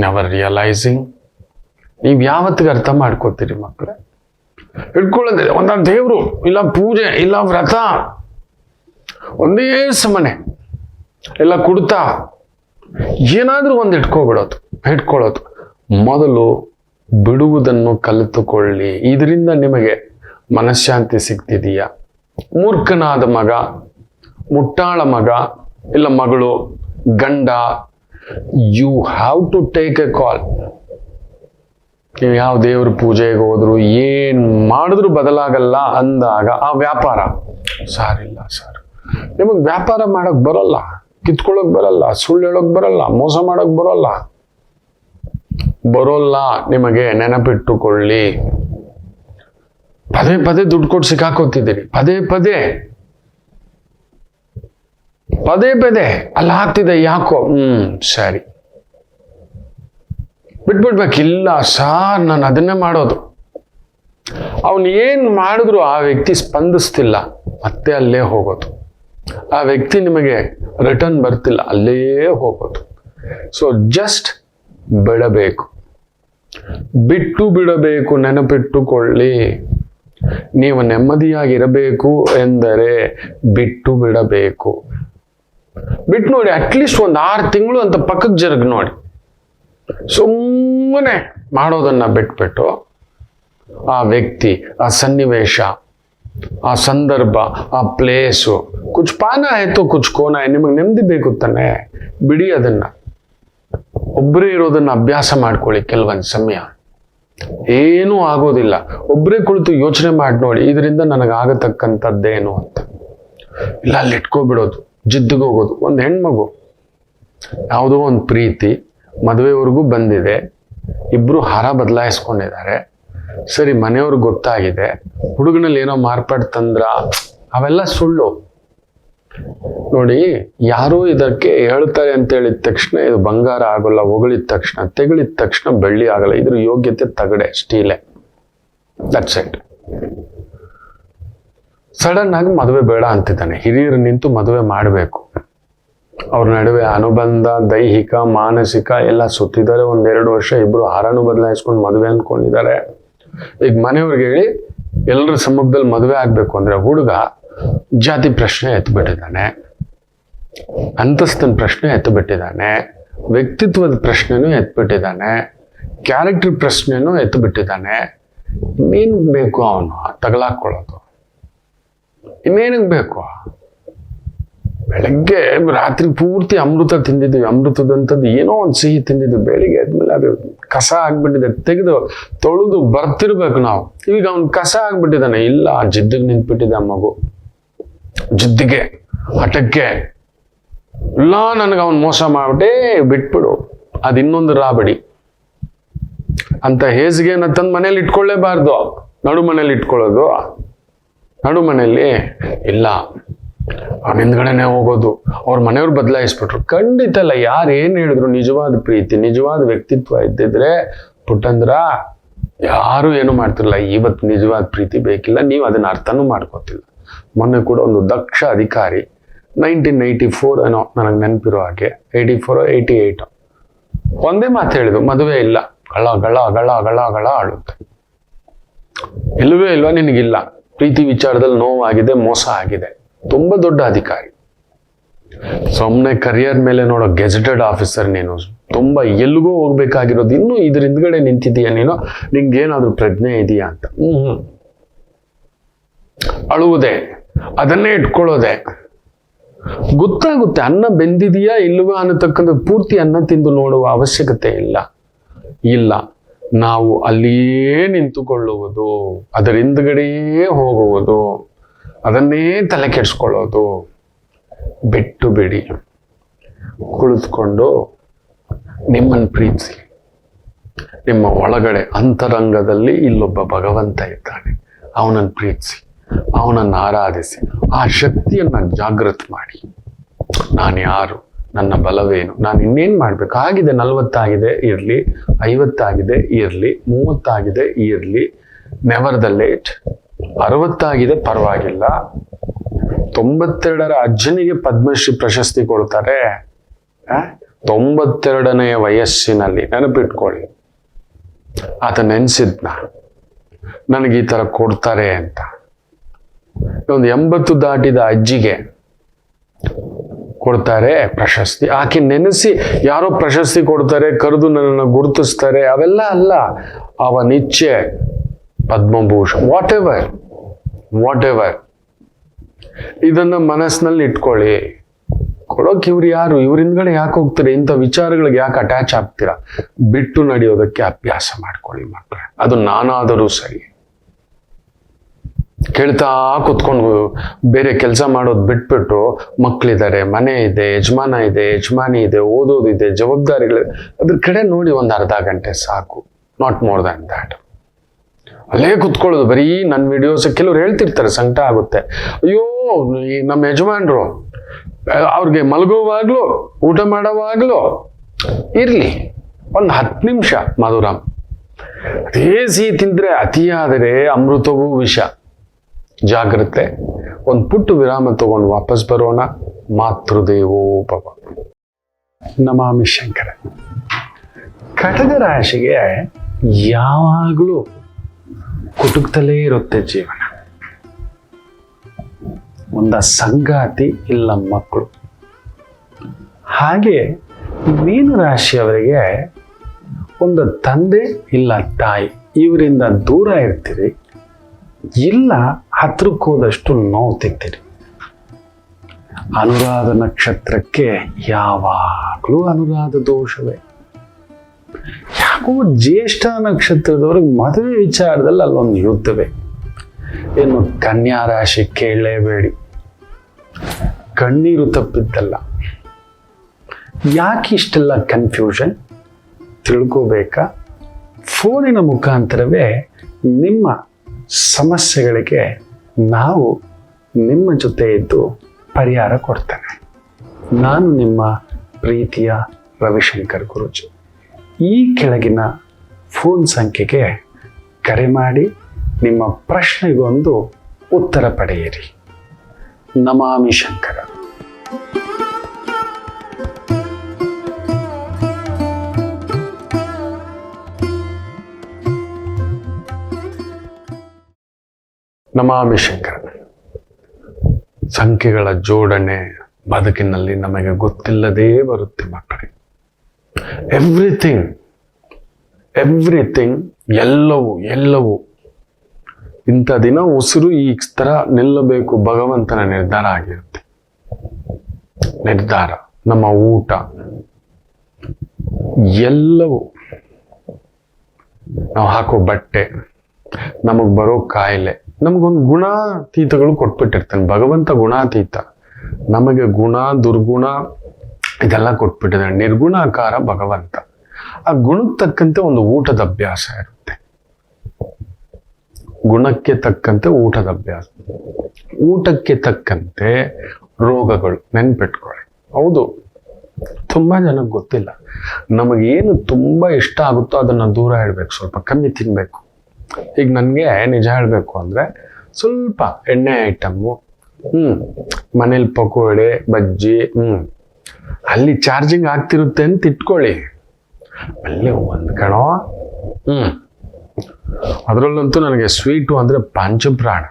Never realising. ನೀವ್ ಯಾವತ್ತಿಗೆ ಅರ್ಥ ಮಾಡ್ಕೋತೀರಿ ಮಕ್ಕಳೇ? ಹಿಡ್ಕೊಳ್ಳೋದೆ ಒಂದ ದೇವ್ರು, ಇಲ್ಲ ಪೂಜೆ, ಇಲ್ಲ ವ್ರತ, ಒಂದೇ ಸಮನೆ ಇಲ್ಲ ಕುಡ್ತಾ, ಏನಾದ್ರೂ ಒಂದು ಇಟ್ಕೊಳ್ಳೋದು. ಮೊದಲು ಬಿಡುವುದನ್ನು ಕಲಿತುಕೊಳ್ಳಿ. ಇದರಿಂದ ನಿಮಗೆ ಮನಃಶಾಂತಿ ಸಿಗ್ತಿದೆಯಾ? ಮೂರ್ಖನಾದ ಮಗ, ಮುಟ್ಟಾಳ ಮಗ, ಇಲ್ಲ ಮಗಳು, ಗಂಡ, you have to take a call. ನೀವು ಯಾವ ದೇವ್ರ ಪೂಜೆಗೆ ಹೋದ್ರು, ಏನ್ ಮಾಡಿದ್ರು ಬದಲಾಗಲ್ಲ ಅಂದಾಗ ಆ ವ್ಯಾಪಾರ ಸಾರಿಲ್ಲ ಸರ್, ನಿಮಗೆ ವ್ಯಾಪಾರ ಮಾಡಕ್ ಬರಲ್ಲ, ಕಿತ್ಕೊಳ್ಳೋಕ್ ಬರಲ್ಲ, ಸುಳ್ಳು ಹೇಳೋಕ್ ಬರಲ್ಲ, ಮೋಸ ಮಾಡಕ್ ಬರೋಲ್ಲ. ನಿಮಗೆ ನೆನಪಿಟ್ಟುಕೊಳ್ಳಿ. ಪದೇ ಪದೇ ದುಡ್ಡು ಕೊಟ್ಟು ಸಿಕ್ಕಾಕೋತಿದ್ದೀರಿ. ಪದೇ ಅಲ್ಲಿ ಆಗ್ತಿದೆ ಯಾಕೋ, ಸರಿ ಬಿಟ್ಬಿಡ್ಬೇಕಿಲ್ಲ ಸಾರ್, ನಾನು ಅದನ್ನೇ ಮಾಡೋದು. ಅವನು ಏನ್ ಮಾಡಿದ್ರು ಆ ವ್ಯಕ್ತಿ ಸ್ಪಂದಿಸ್ತಿಲ್ಲ, ಮತ್ತೆ ಅಲ್ಲೇ ಹೋಗೋದು. ಆ ವ್ಯಕ್ತಿ ನಿಮಗೆ ರಿಟರ್ನ್ ಬರ್ತಿಲ್ಲ, ಅಲ್ಲೇ ಹೋಗೋದು. ಸೊ ಜಸ್ಟ್ ಬಿಡಬೇಕು. ನೆನಪಿಟ್ಟುಕೊಳ್ಳಿ, ನೀವು ನೆಮ್ಮದಿಯಾಗಿರಬೇಕು ಎಂದರೆ ಬಿಟ್ಟು ಬಿಡಬೇಕು. ಬಿಟ್ಟು ನೋಡಿ, ಅಟ್ಲೀಸ್ಟ್ ಒಂದು 6 ತಿಂಗಳು ಅಂತ ಪಕ್ಕಕ್ಕೆ ಜರುಗಿ ನೋಡಿ. ಸುಮ್ಮನೆ ಮಾಡೋದನ್ನ ಬಿಟ್ಬಿಟ್ಟು ಆ ವ್ಯಕ್ತಿ, ಆ ಸನ್ನಿವೇಶ, ಆ ಸಂದರ್ಭ, ಆ ಪ್ಲೇಸು, ಕುಚ್ ಪಾನ ಆಯ್ತು ಕುಚ್ ಕೋನ, ನಿಮಗೆ ನೆಮ್ಮದಿ ಬೇಕು ತಾನೆ, ಬಿಡಿ ಅದನ್ನ. ಒಬ್ಬರೇ ಇರೋದನ್ನ ಅಭ್ಯಾಸ ಮಾಡ್ಕೊಳ್ಳಿ ಕೆಲವೊಂದು ಸಮಯ. ಏನೂ ಆಗೋದಿಲ್ಲ. ಒಬ್ಬರೇ ಕುಳಿತು ಯೋಚನೆ ಮಾಡಿ ನೋಡಿ, ಇದರಿಂದ ನನಗಾಗತಕ್ಕಂಥದ್ದೇನು ಅಂತ. ಇಲ್ಲ ಅಲ್ಲಿ ಇಟ್ಕೊಬಿಡೋದು, ಜಿದ್ದಿಗೆ ಹೋಗೋದು. ಒಂದು ಹೆಣ್ಮಗು ಯಾವುದೋ ಒಂದು ಪ್ರೀತಿ ಮದುವೆವರೆಗೂ ಬಂದಿದೆ, ಇಬ್ರು ಹಾರ ಬದಲಾಯಿಸ್ಕೊಂಡಿದ್ದಾರೆ, ಸರಿ ಮನೆಯವ್ರಿಗೆ ಗೊತ್ತಾಗಿದೆ, ಹುಡುಗನಲ್ಲಿ ಏನೋ ಮಾರ್ಪಾಡು ತಂದ್ರ, ಅವೆಲ್ಲ ಸುಳ್ಳು. ನೋಡಿ, ಯಾರೋ ಇದಕ್ಕೆ ಹೇಳ್ತಾರೆ ಅಂತ ಹೇಳಿದ ತಕ್ಷಣ ಇದು ಬಂಗಾರ ಆಗೋಲ್ಲ, ಹೊಗಳಿದ ತಕ್ಷಣ, ತೆಗಳಿದ ತಕ್ಷಣ ಬೆಳ್ಳಿ ಆಗಲ್ಲ. ಇದ್ರ ಯೋಗ್ಯತೆ ತಗಡೆ, ಸ್ಟೀಲೆ. That's it. ಸಡನ್ ಆಗಿ ಮದುವೆ ಬೇಡ ಅಂತಿದ್ದಾನೆ. ಹಿರಿಯರು ನಿಂತು ಮದುವೆ ಮಾಡಬೇಕು. ಅವ್ರ ನಡುವೆ ಅನುಬಂಧ, ದೈಹಿಕ, ಮಾನಸಿಕ ಎಲ್ಲ ಸುತ್ತಿದ್ದಾರೆ. 1-2 ವರ್ಷ ಇಬ್ರು ಹಾರನು ಬದಲಾಯಿಸ್ಕೊಂಡು ಮದುವೆ ಅಂದ್ಕೊಂಡಿದ್ದಾರೆ. ಈಗ ಮನೆಯವ್ರಿಗೆ ಹೇಳಿ ಎಲ್ಲರ ಸಮ್ಮುಖದಲ್ಲಿ ಮದುವೆ ಆಗ್ಬೇಕು ಅಂದ್ರೆ ಹುಡುಗ ಜಾತಿ ಪ್ರಶ್ನೆ ಎತ್ತುಬಿಟ್ಟಿದ್ದಾನೆ, ಅಂತಸ್ತಿನ ಪ್ರಶ್ನೆ ಎತ್ತುಬಿಟ್ಟಿದ್ದಾನೆ, ವ್ಯಕ್ತಿತ್ವದ ಪ್ರಶ್ನೆನೂ ಎತ್ಬಿಟ್ಟಿದ್ದಾನೆ, ಕ್ಯಾರೆಕ್ಟರ್ ಪ್ರಶ್ನೆನೂ ಎತ್ತುಬಿಟ್ಟಿದ್ದಾನೆ. ಇನ್ನೇನು ಬೇಕು ಅವನು ತಗಲಾಕೊಳ್ಳೋದು? ಇನ್ನೇನಿಗೆ ಬೇಕು? ಬೆಳಗ್ಗೆ ರಾತ್ರಿ ಪೂರ್ತಿ ಅಮೃತ ತಿಂದಿದ್ವಿ, ಅಮೃತದಂಥದ್ದು ಏನೋ ಒಂದು ಸಿಹಿ ತಿಂದಿದ್ವಿ. ಬೆಳಿಗ್ಗೆ ಆದ್ಮೇಲೆ ಅದು ಕಸ ಆಗ್ಬಿಟ್ಟಿದೆ, ತೆಗೆದು ತೊಳೆದು ಬರ್ತಿರ್ಬೇಕು ನಾವು. ಈಗ ಅವ್ನು ಕಸ ಆಗ್ಬಿಟ್ಟಿದ್ದಾನೆ. ಇಲ್ಲ, ಜಿದ್ದಿಗೆ ನಿಂತ್ಬಿಟ್ಟಿದೆ ಆ ಮಗು, ಜಿದ್ದಿಗೆ, ಹಠಕ್ಕೆ. ಇಲ್ಲ, ನನಗೆ ಅವನು ಮೋಸ ಮಾಡ್ಬಿಟ್ಟೆ, ಬಿಟ್ಬಿಡು, ಅದು ಇನ್ನೊಂದು ರಾಬಡಿ ಅಂತ ಹೇಸಿಗೆನ ತಂದು ಮನೇಲಿ ಇಟ್ಕೊಳ್ಳೇಬಾರ್ದು. ನಡು ಮನೇಲಿ ಇಟ್ಕೊಳ್ಳೋದು, ನಡು ಮನೆಯಲ್ಲಿ ಇಲ್ಲ, ಅವನ ಹಿಂದ್ಗಡೆನೆ ಹೋಗೋದು. ಅವ್ರ ಮನೆಯವ್ರು ಬದಲಾಯಿಸ್ಬಿಟ್ರು. ಖಂಡಿತ ಅಲ್ಲ. ಯಾರು ಏನ್ ಹೇಳಿದ್ರು, ನಿಜವಾದ ಪ್ರೀತಿ, ನಿಜವಾದ ವ್ಯಕ್ತಿತ್ವ ಇದ್ದಿದ್ರೆ ಪುಟ್ಟಂದ್ರ ಯಾರು ಏನು ಮಾಡ್ತಿರಲ್ಲ. ಇವತ್ತು ನಿಜವಾದ ಪ್ರೀತಿ ಬೇಕಿಲ್ಲ, ನೀವು ಅದನ್ನ ಅರ್ಥನೂ ಮಾಡ್ಕೋತಿಲ್ಲ. ಮೊನ್ನೆ ಕೂಡ ಒಂದು ದಕ್ಷ ಅಧಿಕಾರಿ 1994 ಏನೋ ನನಗೆ ನೆನಪಿರೋ ಹಾಗೆ, 84 88 ಒಂದೇ ಮಾತು ಹೇಳಿದ್ರು, ಮದುವೆ ಇಲ್ಲ, ಗಳ ಗಳ ಗಳ ಗಳ ಗಳ ಆಡುತ್ತೆ. ಇಲ್ಲವೇ ಇಲ್ವಾ? ನಿನಗಿಲ್ಲ, ಪ್ರೀತಿ ವಿಚಾರದಲ್ಲಿ ನೋವಾಗಿದೆ, ಮೋಸ ಆಗಿದೆ. ತುಂಬಾ ದೊಡ್ಡ ಅಧಿಕಾರಿ, ಸುಮ್ಮನೆ ಕರಿಯರ್ ಮೇಲೆ ನೋಡೋ ಗೆಜೆಟೆಡ್ ಆಫೀಸರ್ ನೀನು. ತುಂಬಾ ಎಲ್ಲಿಗೋ ಹೋಗ್ಬೇಕಾಗಿರೋದು, ಇನ್ನೂ ಇದ್ರ ಹಿಂದ್ಗಡೆ ನಿಂತಿದೀಯ ನೀನು. ನಿಂಗೇನಾದ್ರೂ ಪ್ರಜ್ಞೆ ಇದೆಯಾ ಅಂತ. ಅಳುವುದೇ, ಅದನ್ನೇ ಇಟ್ಕೊಳ್ಳೋದೆ. ಗೊತ್ತಾಗುತ್ತೆ ಅನ್ನ ಬೆಂದಿದೆಯಾ ಇಲ್ಲವಾ ಅನ್ನತಕ್ಕಂಥ ಪೂರ್ತಿ ಅನ್ನ ತಿಂದು ನೋಡುವ ಅವಶ್ಯಕತೆ ಇಲ್ಲ. ನಾವು ಅಲ್ಲಿಯೇ ನಿಂತುಕೊಳ್ಳುವುದು, ಅದರ ಹಿಂದ್ಗಡೆಯೇ ಹೋಗುವುದು, ಅದನ್ನೇ ತಲೆ ಕೆಡಿಸ್ಕೊಳ್ಳೋದು ಬಿಟ್ಟು ಬಿಡಿ. ಕುಳಿತುಕೊಂಡು ನಿಮ್ಮನ್ನು ಪ್ರೀತಿಸಿ. ನಿಮ್ಮ ಒಳಗಡೆ ಅಂತರಂಗದಲ್ಲಿ ಇಲ್ಲೊಬ್ಬ ಭಗವಂತ ಇದ್ದಾನೆ, ಅವನನ್ನು ಪ್ರೀತಿಸಿ, ಅವನನ್ನು ಆರಾಧಿಸಿ, ಆ ಶಕ್ತಿಯನ್ನ ಜಾಗೃತ ಮಾಡಿ. ನಾನು ಯಾರು, ನನ್ನ ಬಲವೇನು, ನಾನು ಇನ್ನೇನು ಮಾಡ್ಬೇಕು? ಆಗಿದೆ 40 ಆಗಿದೆ ಇರ್ಲಿ, 50 ಆಗಿದೆ ಇರ್ಲಿ, 30 ಆಗಿದೆ ಇರ್ಲಿ, ನೆವರ್ ದ ಲೇಟ್. 60 ಆಗಿದೆ ಪರವಾಗಿಲ್ಲ. 92ರ ಅಜ್ಜನಿಗೆ ಪದ್ಮಶ್ರೀ ಪ್ರಶಸ್ತಿ ಕೊಡ್ತಾರೆ. 92ನೇ ವಯಸ್ಸಿನಲ್ಲಿ, ನೆನಪಿಟ್ಕೊಳ್ಳಿ. ಆತ ನೆನ್ಸಿದ್ನ ನನಗೆ ಈ ತರ ಕೊಡ್ತಾರೆ ಅಂತ. ಒಂದು 80 ದಾಟಿದ ಅಜ್ಜಿಗೆ ಕೊಡ್ತಾರೆ ಪ್ರಶಸ್ತಿ. ಆಕೆ ನೆನೆಸಿ ಯಾರೋ ಪ್ರಶಸ್ತಿ ಕೊಡ್ತಾರೆ, ಕರೆದು ನನ್ನನ್ನು ಗುರುತಿಸ್ತಾರೆ, ಅವೆಲ್ಲ ಅಲ್ಲ. ಅವನಿಚ್ಛೆ ಪದ್ಮಭೂಷಣ, ವಾಟ್ ಎವರ್. ಇದನ್ನ ಮನಸ್ಸಿನಲ್ಲಿ ಇಟ್ಕೊಳ್ಳಿ. ಕೊಡೋಕೆ ಇವ್ರು ಯಾರು? ಇವ್ರ ಹಿಂದ್ಗಡೆ ಯಾಕೆ ಹೋಗ್ತಾರೆ? ಇಂಥ ವಿಚಾರಗಳಿಗೆ ಯಾಕೆ ಅಟ್ಯಾಚ್ ಆಗ್ತೀರಾ? ಬಿಟ್ಟು ನಡೆಯೋದಕ್ಕೆ ಅಭ್ಯಾಸ ಮಾಡ್ಕೊಳ್ಳಿ ಮಕ್ಕಳೇ. ಅದು ನಾನಾದರೂ ಸರಿ. ಕೇಳ್ತಾ ಕೂತ್ಕೊಂಡು ಬೇರೆ ಕೆಲಸ ಮಾಡೋದು ಬಿಟ್ಬಿಟ್ಟು, ಮಕ್ಕಳಿದ್ದಾರೆ, ಮನೆ ಇದೆ, ಯಜಮಾನ ಇದೆ, ಯಜಮಾನಿ ಇದೆ, ಓದೋದಿದೆ, ಜವಾಬ್ದಾರಿಗಳಿದೆ, ಅದ್ರ ಕಡೆ ನೋಡಿ ಒಂದು ಅರ್ಧ ಗಂಟೆ ಸಾಕು. Not more than that. ಅಲ್ಲೇ ಕುತ್ಕೊಳ್ಳೋದು ಬರೀ ನನ್ನ ವಿಡಿಯೋಸ್. ಕೆಲವ್ರು ಹೇಳ್ತಿರ್ತಾರೆ, ಸಂಕಟ ಆಗುತ್ತೆ, ಅಯ್ಯೋ ನಮ್ಮ ಯಜಮಾನ್ರು ಅವ್ರಿಗೆ ಮಲಗುವಾಗ್ಲೂ ಊಟ ಮಾಡೋವಾಗ್ಲೂ ಇರ್ಲಿ ಒಂದು 10 ನಿಮಿಷ ಮಧುರಾಮ್. ಅದೇ ಸಿಹಿ ತಿಂದ್ರೆ ಅತಿಯಾದರೆ ಅಮೃತವೂ ವಿಷ. ಜಾಗ್ರತೆ. ಒಂದು ಪುಟ್ಟು ವಿರಾಮ ತಗೊಂಡು ವಾಪಸ್ ಬರೋಣ. ಮಾತೃದೇವೋ ಭವ. ನಮಾಮಿ ಶಂಕರ. ಕಟಕ ರಾಶಿಗೆ ಯಾವಾಗಲೂ ಕುಟುಕ್ತಲೇ ಇರುತ್ತೆ ಜೀವನ. ಒಂದ ಸಂಗಾತಿ ಇಲ್ಲ ಮಕ್ಕಳು. ಹಾಗೆ ಮೀನ ರಾಶಿಯವರಿಗೆ ಒಂದು ತಂದೆ ಇಲ್ಲ ತಾಯಿ, ಇವರಿಂದ ದೂರ ಇರ್ತೀರಿ, ಇಲ್ಲ ಹತ್ರಕ್ಕೆ ಹೋದಷ್ಟು ನೋವು ತಿಂತೀರಿ. ಅನುರಾಧ ನಕ್ಷತ್ರಕ್ಕೆ ಯಾವಾಗಲೂ ಅನುರಾಧ ದೋಷವೇ. ಯಾಕೋ ಜ್ಯೇಷ್ಠ ನಕ್ಷತ್ರದವ್ರಿಗೆ ಮದುವೆ ವಿಚಾರದಲ್ಲಿ ಅಲ್ಲೊಂದು ಯುದ್ಧವೇ. ಏನು ಕನ್ಯಾ ರಾಶಿ ಕೇಳಲೇಬೇಡಿ, ಕಣ್ಣೀರು ತಪ್ಪಿದ್ದಲ್ಲ. ಯಾಕೆ ಇಷ್ಟೆಲ್ಲ ಕನ್ಫ್ಯೂಷನ್ ತಿಳ್ಕೋಬೇಕಾ? ಫೋನಿನ ಮುಖಾಂತರವೇ ನಿಮ್ಮ ಸಮಸ್ಯೆಗಳಿಗೆ ನಾವು ನಿಮ್ಮ ಜೊತೆ ಇದ್ದು ಪರಿಹಾರ ಕೊಡ್ತೇನೆ. ನಾನು ನಿಮ್ಮ ಪ್ರೀತಿಯ ರವಿಶಂಕರ್ ಗುರೂಜಿ. ಈ ಕೆಳಗಿನ ಫೋನ್ ಸಂಖ್ಯೆಗೆ ಕರೆ ಮಾಡಿ ನಿಮ್ಮ ಪ್ರಶ್ನೆಗೊಂದು ಉತ್ತರ ಪಡೆಯಿರಿ. ನಮಾಮಿ ಶಂಕರ. ನಮಾಮಿ ಶಂಕರ. ಸಂಖ್ಯೆಗಳ ಜೋಡಣೆ ಬದುಕಿನಲ್ಲಿ ನಮಗೆ ಗೊತ್ತಿಲ್ಲದೇ ಬರುತ್ತೆ ಮಕ್ಕಳೇ. ಎವ್ರಿಥಿಂಗ್ ಎಲ್ಲವೂ ಇಂಥ ದಿನ ಉಸಿರು ಈ ತರ ನಿಲ್ಲಬೇಕು, ಭಗವಂತನ ನಿರ್ಧಾರ ಆಗಿರುತ್ತೆ. ನಿರ್ಧಾರ, ನಮ್ಮ ಊಟ, ಎಲ್ಲವೂ, ನಾವು ಹಾಕೋ ಬಟ್ಟೆ, ನಮಗ್ ಬರೋ ಕಾಯಿಲೆ, ನಮಗೊಂದು ಗುಣಾತೀತಗಳು ಕೊಟ್ಬಿಟ್ಟಿರ್ತಾನೆ ಭಗವಂತ. ಗುಣಾತೀತ, ನಮಗೆ ಗುಣ ದುರ್ಗುಣ ಇದೆಲ್ಲ ಕೊಟ್ಬಿಟ್ಟಿದ್ದಾನೆ. ನಿರ್ಗುಣಾಕಾರ ಭಗವಂತ. ಆ ಗುಣಕ್ಕೆ ತಕ್ಕಂತೆ ಒಂದು ಊಟದ ಅಭ್ಯಾಸ ಇರುತ್ತೆ. ಗುಣಕ್ಕೆ ತಕ್ಕಂತೆ ಊಟದ ಅಭ್ಯಾಸ, ಊಟಕ್ಕೆ ತಕ್ಕಂತೆ ರೋಗಗಳು. ನೆನ್ಪಿಟ್ಕೊಳ್ಳಿ. ಹೌದು, ತುಂಬಾ ಜನಕ್ಕೆ ಗೊತ್ತಿಲ್ಲ. ನಮಗೇನು ತುಂಬಾ ಇಷ್ಟ ಆಗುತ್ತೋ ಅದನ್ನ ದೂರ ಇಡ್ಬೇಕು, ಸ್ವಲ್ಪ ಕಮ್ಮಿ ತಿನ್ಬೇಕು. ಈಗ ನನಗೆ ನಿಜ ಹೇಳ್ಬೇಕು ಅಂದ್ರೆ ಸ್ವಲ್ಪ ಎಣ್ಣೆ ಐಟಮ್ಮು, ಮನೇಲಿ ಪಕೋಡೆ ಬಜ್ಜಿ, ಅಲ್ಲಿ ಚಾರ್ಜಿಂಗ್ ಆಗ್ತಿರುತ್ತೆ ಅಂತ ಇಟ್ಕೊಳ್ಳಿ. ಅಲ್ಲಿ ಒಂದ್ ಕಣೋ, ಅದರಲ್ಲಂತೂ ನನಗೆ ಸ್ವೀಟು ಅಂದ್ರೆ ಪಂಚಪ್ರಾಣ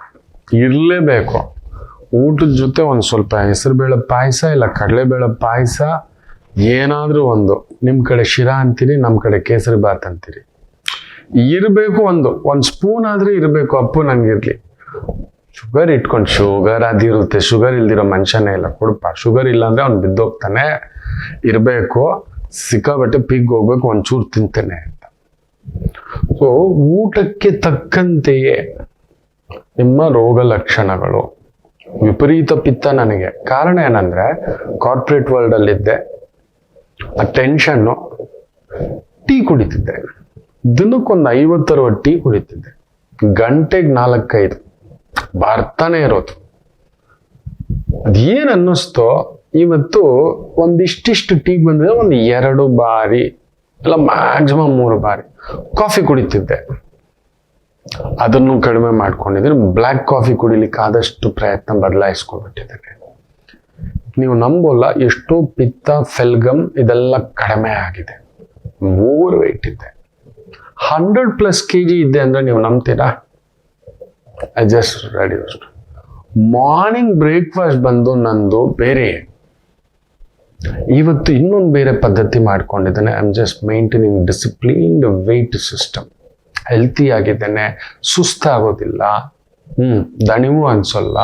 ಇರಲೇಬೇಕು. ಊಟದ ಜೊತೆ ಒಂದು ಸ್ವಲ್ಪ ಹೆಸರುಬೇಳೆ ಪಾಯಸ ಇಲ್ಲ ಕಡಲೆಬೇಳೆ ಪಾಯಸ, ಏನಾದ್ರೂ ಒಂದು. ನಿಮ್ ಕಡೆ ಶಿರಾ ಅಂತೀರಿ, ನಮ್ಮ ಕಡೆ ಕೇಸರಿ ಬಾತ್ ಅಂತೀರಿ. ಇರಬೇಕು, ಒಂದು ಸ್ಪೂನ್ ಆದ್ರೆ ಇರಬೇಕು. ಅಪ್ಪು ನನ್ಗಿರ್ಲಿ. ಶುಗರ್ ಇಟ್ಕೊಂಡು, ಶುಗರ್ ಅದಿರುತ್ತೆ, ಶುಗರ್ ಇಲ್ದಿರೋ ಮನುಷ್ಯನೇ ಇಲ್ಲ. ಕೊಡಪ್ಪ, ಶುಗರ್ ಇಲ್ಲ ಅಂದ್ರೆ ಅವ್ನು ಬಿದ್ದೋಗ್ತಾನೆ. ಇರಬೇಕು, ಸಿಕ್ಕಾಬಟ್ಟೆ ಪಿಗ್ ಹೋಗ್ಬೇಕು, ಒಂಚೂರು ತಿಂತೇನೆ ಅಂತ. ಸೊ ಊಟಕ್ಕೆ ತಕ್ಕಂತೆಯೇ ನಿಮ್ಮ ರೋಗ ಲಕ್ಷಣಗಳು. ವಿಪರೀತ ಪಿತ್ತ ನನಗೆ ಕಾರಣ ಏನಂದ್ರೆ ಕಾರ್ಪೊರೇಟ್ ವರ್ಲ್ಡ್ ಅಲ್ಲಿದ್ದೆ, ಆ ಟೆನ್ಷನ್ನು. ಟೀ ಕುಡಿತಿದ್ದೆ, ದಿನಕ್ಕೊಂದು 50-60 ಟೀ ಕುಡಿತಿದ್ದೆ, ಗಂಟೆಗೆ 4-5 ಬರ್ತಾನೆ ಇರೋದು. ಅದೇನ್ ಅನ್ನಿಸ್ತೋ, ಇವತ್ತು ಒಂದಿಷ್ಟಿಷ್ಟು ಟೀ ಬಂದ್ರೆ ಒಂದು 2 ಬಾರಿ ಇಲ್ಲ ಮ್ಯಾಕ್ಸಿಮಮ್ 3 ಬಾರಿ ಕಾಫಿ ಕುಡಿತಿದ್ದೆ. ಅದನ್ನು ಕಡಿಮೆ ಮಾಡ್ಕೊಂಡಿದ್ದೀನಿ. ಬ್ಲ್ಯಾಕ್ ಕಾಫಿ ಕುಡಿಲಿಕ್ಕೆ ಆದಷ್ಟು ಪ್ರಯತ್ನ ಬದಲಾಯಿಸ್ಕೊಂಡ್ಬಿಟ್ಟಿದ್ದೇನೆ. ನೀವು ನಂಬೋಲ್ಲ, ಎಷ್ಟೋ ಪಿತ್ತ, ಫೆಲ್ಗಮ್ ಇದೆಲ್ಲ ಕಡಿಮೆ ಆಗಿದೆ. ಓವರ್ ವೆಯ್ಟ್ ಇದ್ದೆ, 100+ kg ಇದ್ದೆ ಅಂದ್ರೆ ನೀವು ನಂಬ್ತೀರಾ? I just reduced. Morning breakfast ಬಂದು ನಂದು ಬೇರೆ, ಇವತ್ತು ಇನ್ನೊಂದು ಬೇರೆ ಪದ್ಧತಿ ಮಾಡ್ಕೊಂಡಿದ್ದೇನೆ. I am just maintaining disciplined weight system. Healthy ಆಗಿದ್ದೇನೆ, ಸುಸ್ತಾಗೋದಿಲ್ಲ, ದಣಿವು ಅನ್ಸಲ್ಲ.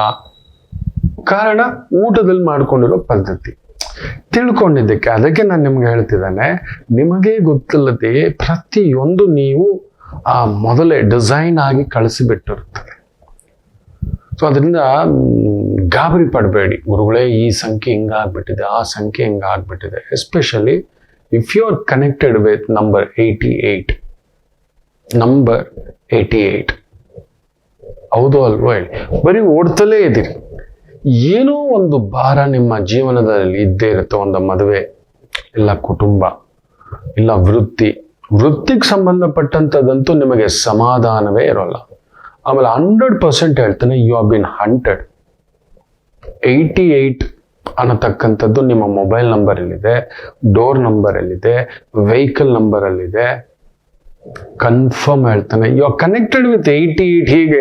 ಕಾರಣ ಊಟದಲ್ಲಿ ಮಾಡ್ಕೊಂಡಿರೋ ಪದ್ಧತಿ ತಿಳ್ಕೊಂಡಿದ್ದಕ್ಕೆ. ಅದಕ್ಕೆ ನಾನು ನಿಮ್ಗೆ ಹೇಳ್ತಿದ್ದಾನೆ, ನಿಮಗೆ ಗೊತ್ತಿಲ್ಲದೆ ಪ್ರತಿಯೊಂದು ನೀವು ಆ ಮೊದಲೇ ಡಿಸೈನ್ ಆಗಿ ಕಳಿಸಿಬಿಟ್ಟಿರುತ್ತದೆ. ಸೊ ಅದರಿಂದ ಗಾಬರಿ ಪಡಬೇಡಿ. ಗುರುಗಳೇ, ಈ ಸಂಖ್ಯೆ ಹಿಂಗಾಗ್ಬಿಟ್ಟಿದೆ, ಆ ಸಂಖ್ಯೆ ಹಿಂಗಾಗ್ಬಿಟ್ಟಿದೆ. Especially if you are connected with number 88. Number 88 ಹೌದು ಅಲ್ವೋ ಹೇಳಿ? ಬರೀ ಓಡ್ತಲೇ ಇದ್ದೀರಿ. ಏನೋ ಒಂದು ಭಾರ ನಿಮ್ಮ ಜೀವನದಲ್ಲಿ ಇದ್ದೇ ಇರುತ್ತೆ. ಒಂದು ಮದುವೆ, ಇಲ್ಲ ಕುಟುಂಬ, ಇಲ್ಲ ವೃತ್ತಿಗೆ ಸಂಬಂಧಪಟ್ಟಂಥದ್ದಂತೂ ನಿಮಗೆ ಸಮಾಧಾನವೇ ಇರೋಲ್ಲ. ಆಮೇಲೆ 100% ಹೇಳ್ತಾನೆ, ಯು ಹ್ಯಾವ್ ಬಿನ್ ಹಂಟೆಡ್. 88 ಅನ್ನತಕ್ಕಂಥದ್ದು ನಿಮ್ಮ ಮೊಬೈಲ್ ನಂಬರ್ ಅಲ್ಲಿದೆ, ಡೋರ್ ನಂಬರ್ ಅಲ್ಲಿದೆ, ವೆಹಿಕಲ್ ನಂಬರ್ ಅಲ್ಲಿದೆ. ಕನ್ಫರ್ಮ್ ಹೇಳ್ತಾನೆ, ಯು ಆರ್ ಕನೆಕ್ಟೆಡ್ ವಿತ್ 88. ಹೀಗೆ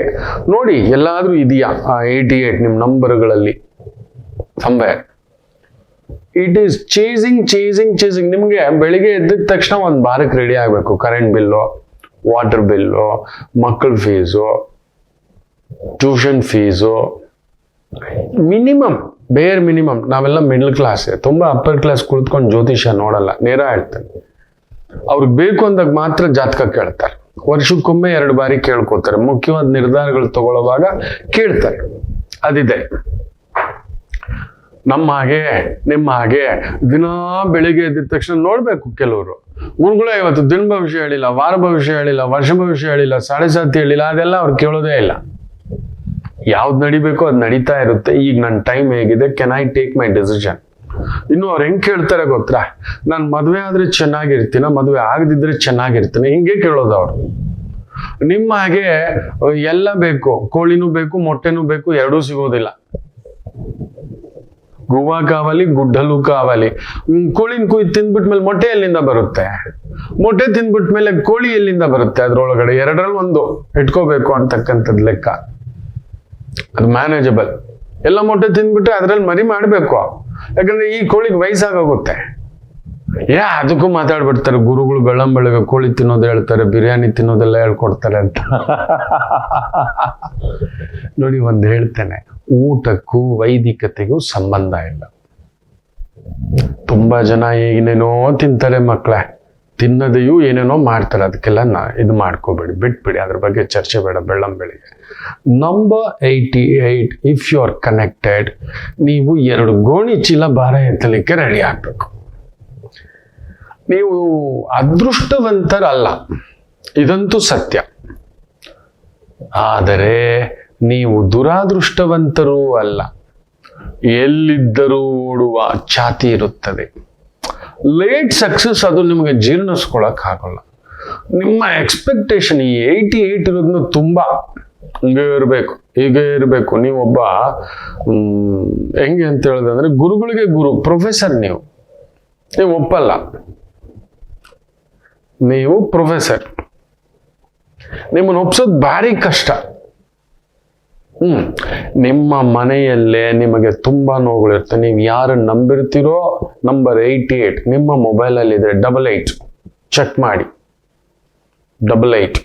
ನೋಡಿ, ಎಲ್ಲಾದ್ರೂ ಇದೆಯಾ 88 ನಿಮ್ಮ ನಂಬರ್ಗಳಲ್ಲಿ? Somewhere it is chasing. ನಿಮ್ಗೆ ಬೆಳಿಗ್ಗೆ ಎದ್ದಿದ ತಕ್ಷಣ ಒಂದು ಬಾರಕ್ಕೆ ರೆಡಿ ಆಗ್ಬೇಕು. ಕರೆಂಟ್ ಬಿಲ್ಲು, ವಾಟರ್ ಬಿಲ್ಲು, ಮಕ್ಕಳ fees, tuition fees, bare minimum. ನಾವೆಲ್ಲ ಮಿಡಲ್ ಕ್ಲಾಸ್, ತುಂಬಾ ಅಪ್ಪರ್ ಕ್ಲಾಸ್ ಕುಳಿತುಕೊಂಡು ಜ್ಯೋತಿಷ್ಯ ನೋಡಲ್ಲ, ನೇರ ಹೇಳ್ತಾನೆ. ಅವ್ರಿಗೆ ಬೇಕು ಅಂದಾಗ ಮಾತ್ರ ಜಾತಕ ಕೇಳ್ತಾರೆ. ವರ್ಷಕ್ಕೊಮ್ಮೆ 2 ಬಾರಿ ಕೇಳ್ಕೊತಾರೆ. ಮುಖ್ಯವಾದ ನಿರ್ಧಾರಗಳು ತಗೊಳ್ಳುವಾಗ ಕೇಳ್ತಾರೆ. ಅದಿದೆ. ನಮ್ಮ ಹಾಗೆ ನಿಮ್ಮ ಹಾಗೆ ದಿನಾ ಬೆಳಿಗ್ಗೆ ಎದ್ದ ತಕ್ಷಣ ನೋಡ್ಬೇಕು. ಕೆಲವರು ಗುರುಗಳೇ ಇವತ್ತು ದಿನ ಭವಿಷ್ಯ ಹೇಳಿಲ್ಲ, ವಾರ ಭವಿಷ್ಯ ಹೇಳಿಲ್ಲ, ವರ್ಷ ಭವಿಷ್ಯ ಹೇಳಿಲ್ಲ, 7.5 ಹೇಳಿಲ್ಲ, ಅದೆಲ್ಲ ಅವ್ರು ಕೇಳೋದೇ ಇಲ್ಲ. ಯಾವ್ದು ನಡಿಬೇಕೋ ಅದು ನಡೀತಾ ಇರುತ್ತೆ. ಈಗ ನನ್ನ ಟೈಮ್ ಹೇಗಿದೆ, can I take my decision? ಇನ್ನು ಅವ್ರು ಹೆಂಗ್ ಕೇಳ್ತಾರೆ ಗೊತ್ತಾ? ನಾನು ಮದುವೆ ಆದ್ರೆ ಚೆನ್ನಾಗಿರ್ತೀನ, ಮದುವೆ ಆಗದಿದ್ರೆ ಚೆನ್ನಾಗಿರ್ತೀನಿ, ಹಿಂಗೆ ಕೇಳೋದು ಅವ್ರು. ನಿಮ್ಮ ಹಾಗೆ ಎಲ್ಲ ಬೇಕು, ಕೋಳಿನೂ ಬೇಕು, ಮೊಟ್ಟೆನೂ ಬೇಕು, ಎರಡೂ ಸಿಗೋದಿಲ್ಲ. ಗೋವಾ ಕಾವಲಿ, ಗುಡ್ಡಲು ಕಾವಲಿ. ಕೋಳಿನ ತಿಂದ್ಬಿಟ್ಮೇಲೆ ಮೊಟ್ಟೆ ಎಲ್ಲಿಂದ ಬರುತ್ತೆ? ಮೊಟ್ಟೆ ತಿಂದ್ಬಿಟ್ಮೇಲೆ ಕೋಳಿ ಎಲ್ಲಿಂದ ಬರುತ್ತೆ? ಅದ್ರೊಳಗಡೆ 2ರಲ್ಲಿ 1 ಇಟ್ಕೋಬೇಕು ಅಂತಕ್ಕಂಥದ್ದು ಲೆಕ್ಕ. ಅದು ಮ್ಯಾನೇಜಬಲ್. ಎಲ್ಲ ಮೊಟ್ಟೆ ತಿಂದ್ಬಿಟ್ರೆ ಅದ್ರಲ್ಲಿ ಮರಿ ಮಾಡ್ಬೇಕು. ಯಾಕಂದ್ರೆ ಈ ಕೋಳಿಗೆ ವಯಸ್ಸಾಗೋಗುತ್ತೆ. ಅದಕ್ಕೂ ಮಾತಾಡ್ಬಿಡ್ತಾರೆ ಗುರುಗಳು. ಬೆಳ್ಳಂಬೆಳಗ್ಗೆ ಕೋಳಿ ತಿನ್ನೋದು ಹೇಳ್ತಾರೆ, ಬಿರಿಯಾನಿ ತಿನ್ನೋದೆಲ್ಲ ಹೇಳ್ಕೊಡ್ತಾರೆ ಅಂತ. ನೋಡಿ, ಒಂದು ಹೇಳ್ತೇನೆ, ಊಟಕ್ಕೂ ವೈದಿಕತೆಗೂ ಸಂಬಂಧ ಇಲ್ಲ. ತುಂಬಾ ಜನ ಏನೇನೋ ತಿಂತಾರೆ ಮಕ್ಕಳೇ, ತಿನ್ನದೆಯೂ ಏನೇನೋ ಮಾಡ್ತಾರೆ. ಅದಕ್ಕೆಲ್ಲ ಇದು ಮಾಡ್ಕೋಬೇಡಿ, ಬಿಟ್ಬಿಡಿ, ಅದ್ರ ಬಗ್ಗೆ ಚರ್ಚೆ ಬೇಡ. ಬೆಳ್ಳಂಬೆಳಿಗ್ಗೆ number 88, if you are connected, ನೀವು 2 ಗೋಣಿ ಚೀಲ ಭಾರ ಎತ್ತಲಿಕ್ಕೆ ರೆಡಿ ಆಗ್ಬೇಕು. ನೀವು ಅದೃಷ್ಟವಂತರಲ್ಲ, ಇದಂತೂ ಸತ್ಯ. ಆದರೆ ನೀವು ದುರಾದೃಷ್ಟವಂತರೂ ಅಲ್ಲ. ಎಲ್ಲಿದ್ದರೂ ಓಡುವ ಛಾತಿ ಇರುತ್ತದೆ. ಲೇಟ್ ಸಕ್ಸಸ್ ಅದು ನಿಮಗೆ ಜೀರ್ಣಿಸ್ಕೊಳಕ್ ಆಗಲ್ಲ. ನಿಮ್ಮ ಎಕ್ಸ್ಪೆಕ್ಟೇಷನ್ ಈ 88 ಇರೋದನ್ನ ತುಂಬಾ ಹೀಗೆ ಇರಬೇಕು, ಹೀಗೆ ಇರಬೇಕು. ನೀವೊಬ್ಬ ಹೆಂಗೆ ಅಂತ ಹೇಳಿದ್ರೆ ಗುರುಗಳಿಗೆ ಗುರು, ಪ್ರೊಫೆಸರ್. ನೀವು ಒಪ್ಪಲ್ಲ, ನೀವು ಪ್ರೊಫೆಸರ್. ನಿಮ್ಮನ್ನು ಒಪ್ಸೋದು ಭಾರಿ ಕಷ್ಟ. ನಿಮ್ಮ ಮನೆಯಲ್ಲೇ ನಿಮಗೆ ತುಂಬಾ ನೋವುಗಳಿರುತ್ತೆ. ನೀವು ಯಾರನ್ನು ನಂಬಿರ್ತೀರೋ, ನಂಬರ್ 88 ನಿಮ್ಮ ಮೊಬೈಲಲ್ಲಿ ಇದ್ರೆ 88 ಚೆಕ್ ಮಾಡಿ. 88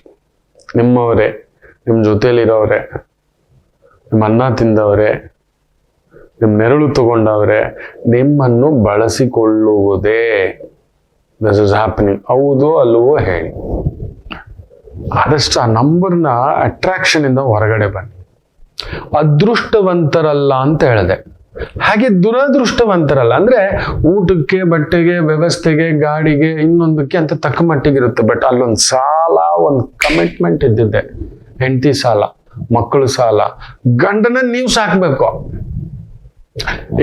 ನಿಮ್ಮವರೇ, ನಿಮ್ಮ ಜೊತೆಲಿರೋವ್ರೆ, ನಿಮ್ಮ ಅನ್ನ ತಿಂದವರೇ, ನಿಮ್ಮ ನೆರಳು ತಗೊಂಡವ್ರೆ, ನಿಮ್ಮನ್ನು ಬಳಸಿಕೊಳ್ಳುವುದೇ. This is happening. ಹೌದು ಅಲ್ವೋ ಹೇಳಿ. ಆದಷ್ಟು ಆ ನಂಬರ್ನ ಅಟ್ರಾಕ್ಷನ್ ಇಂದ ಹೊರಗಡೆ ಬನ್ನಿ. ಅದೃಷ್ಟವಂತರಲ್ಲ ಅಂತ ಹೇಳಿದೆ. ಹಾಗೆ ದುರದೃಷ್ಟವಂತರಲ್ಲ ಅಂದ್ರೆ ಊಟಕ್ಕೆ, ಬಟ್ಟೆಗೆ, ವ್ಯವಸ್ಥೆಗೆ, ಗಾಡಿಗೆ, ಇನ್ನೊಂದಕ್ಕೆ ಅಂತ ತಕ್ಕ ಮಟ್ಟಿಗಿರುತ್ತೆ. ಬಟ್ ಅಲ್ಲೊಂದು ಸಾಲ, ಒಂದು ಕಮಿಟ್ಮೆಂಟ್ ಇದ್ದಿದ್ದೆ. ಹೆಂಡತಿ ಸಾಲ, ಮಕ್ಕಳು ಸಾಲ, ಗಂಡನ ನೀವು ಸಾಕ್ಬೇಕು.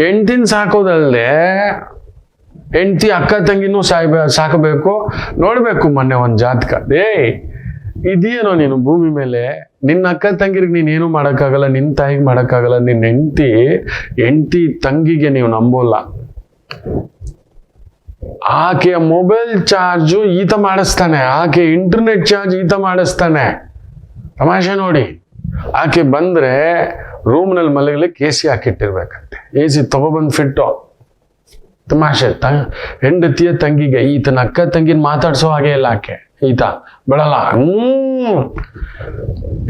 ಹೆಂಡತಿನ ಸಾಕೋದಲ್ದೆ ಹೆಂಡತಿ ಅಕ್ಕ ತಂಗಿನೂ ಸಾಕಬೇಕು. ನೋಡ್ಬೇಕು ಮೊನ್ನೆ ಒಂದು ಜಾತಕ, ಇದೇನೋ ನೀನು ಭೂಮಿ ಮೇಲೆ ನಿನ್ನ ಅಕ್ಕ ತಂಗಿರಿಗೆ ನೀನೇನು ಮಾಡೋಕ್ಕಾಗಲ್ಲ, ನಿನ್ನ ತಾಯಿಗೆ ಮಾಡೋಕ್ಕಾಗಲ್ಲ. ನಿನ್ನ ಹೆಂಡತಿ ತಂಗಿಗೆ ನೀವು ನಂಬೋಲ್ಲ. ಆಕೆಯ ಮೊಬೈಲ್ ಚಾರ್ಜು ಈತ ಮಾಡಿಸ್ತಾನೆ, ಆಕೆ ಇಂಟರ್ನೆಟ್ ಚಾರ್ಜ್ ಈತ ಮಾಡಿಸ್ತಾನೆ. ತಮಾಷೆ ನೋಡಿ. ಆಕೆ ಬಂದ್ರೆ ರೂಮ್ನಲ್ಲಿ ಮಲಗಲಿಕ್ಕೆ AC ಹಾಕಿಟ್ಟಿರ್ಬೇಕಂತೆ. AC ತಗೊಬಂದು ಫಿಟ್ಟು. ತಮಾಷೆ. ಹೆಂಡತಿಯ ತಂಗಿಗೆ ಈತನ ಅಕ್ಕ ತಂಗಿನ ಮಾತಾಡ್ಸೋ ಹಾಗೆ ಇಲ್ಲ ಆಕೆ. ಈತ ಬಿಡಲ್ಲ.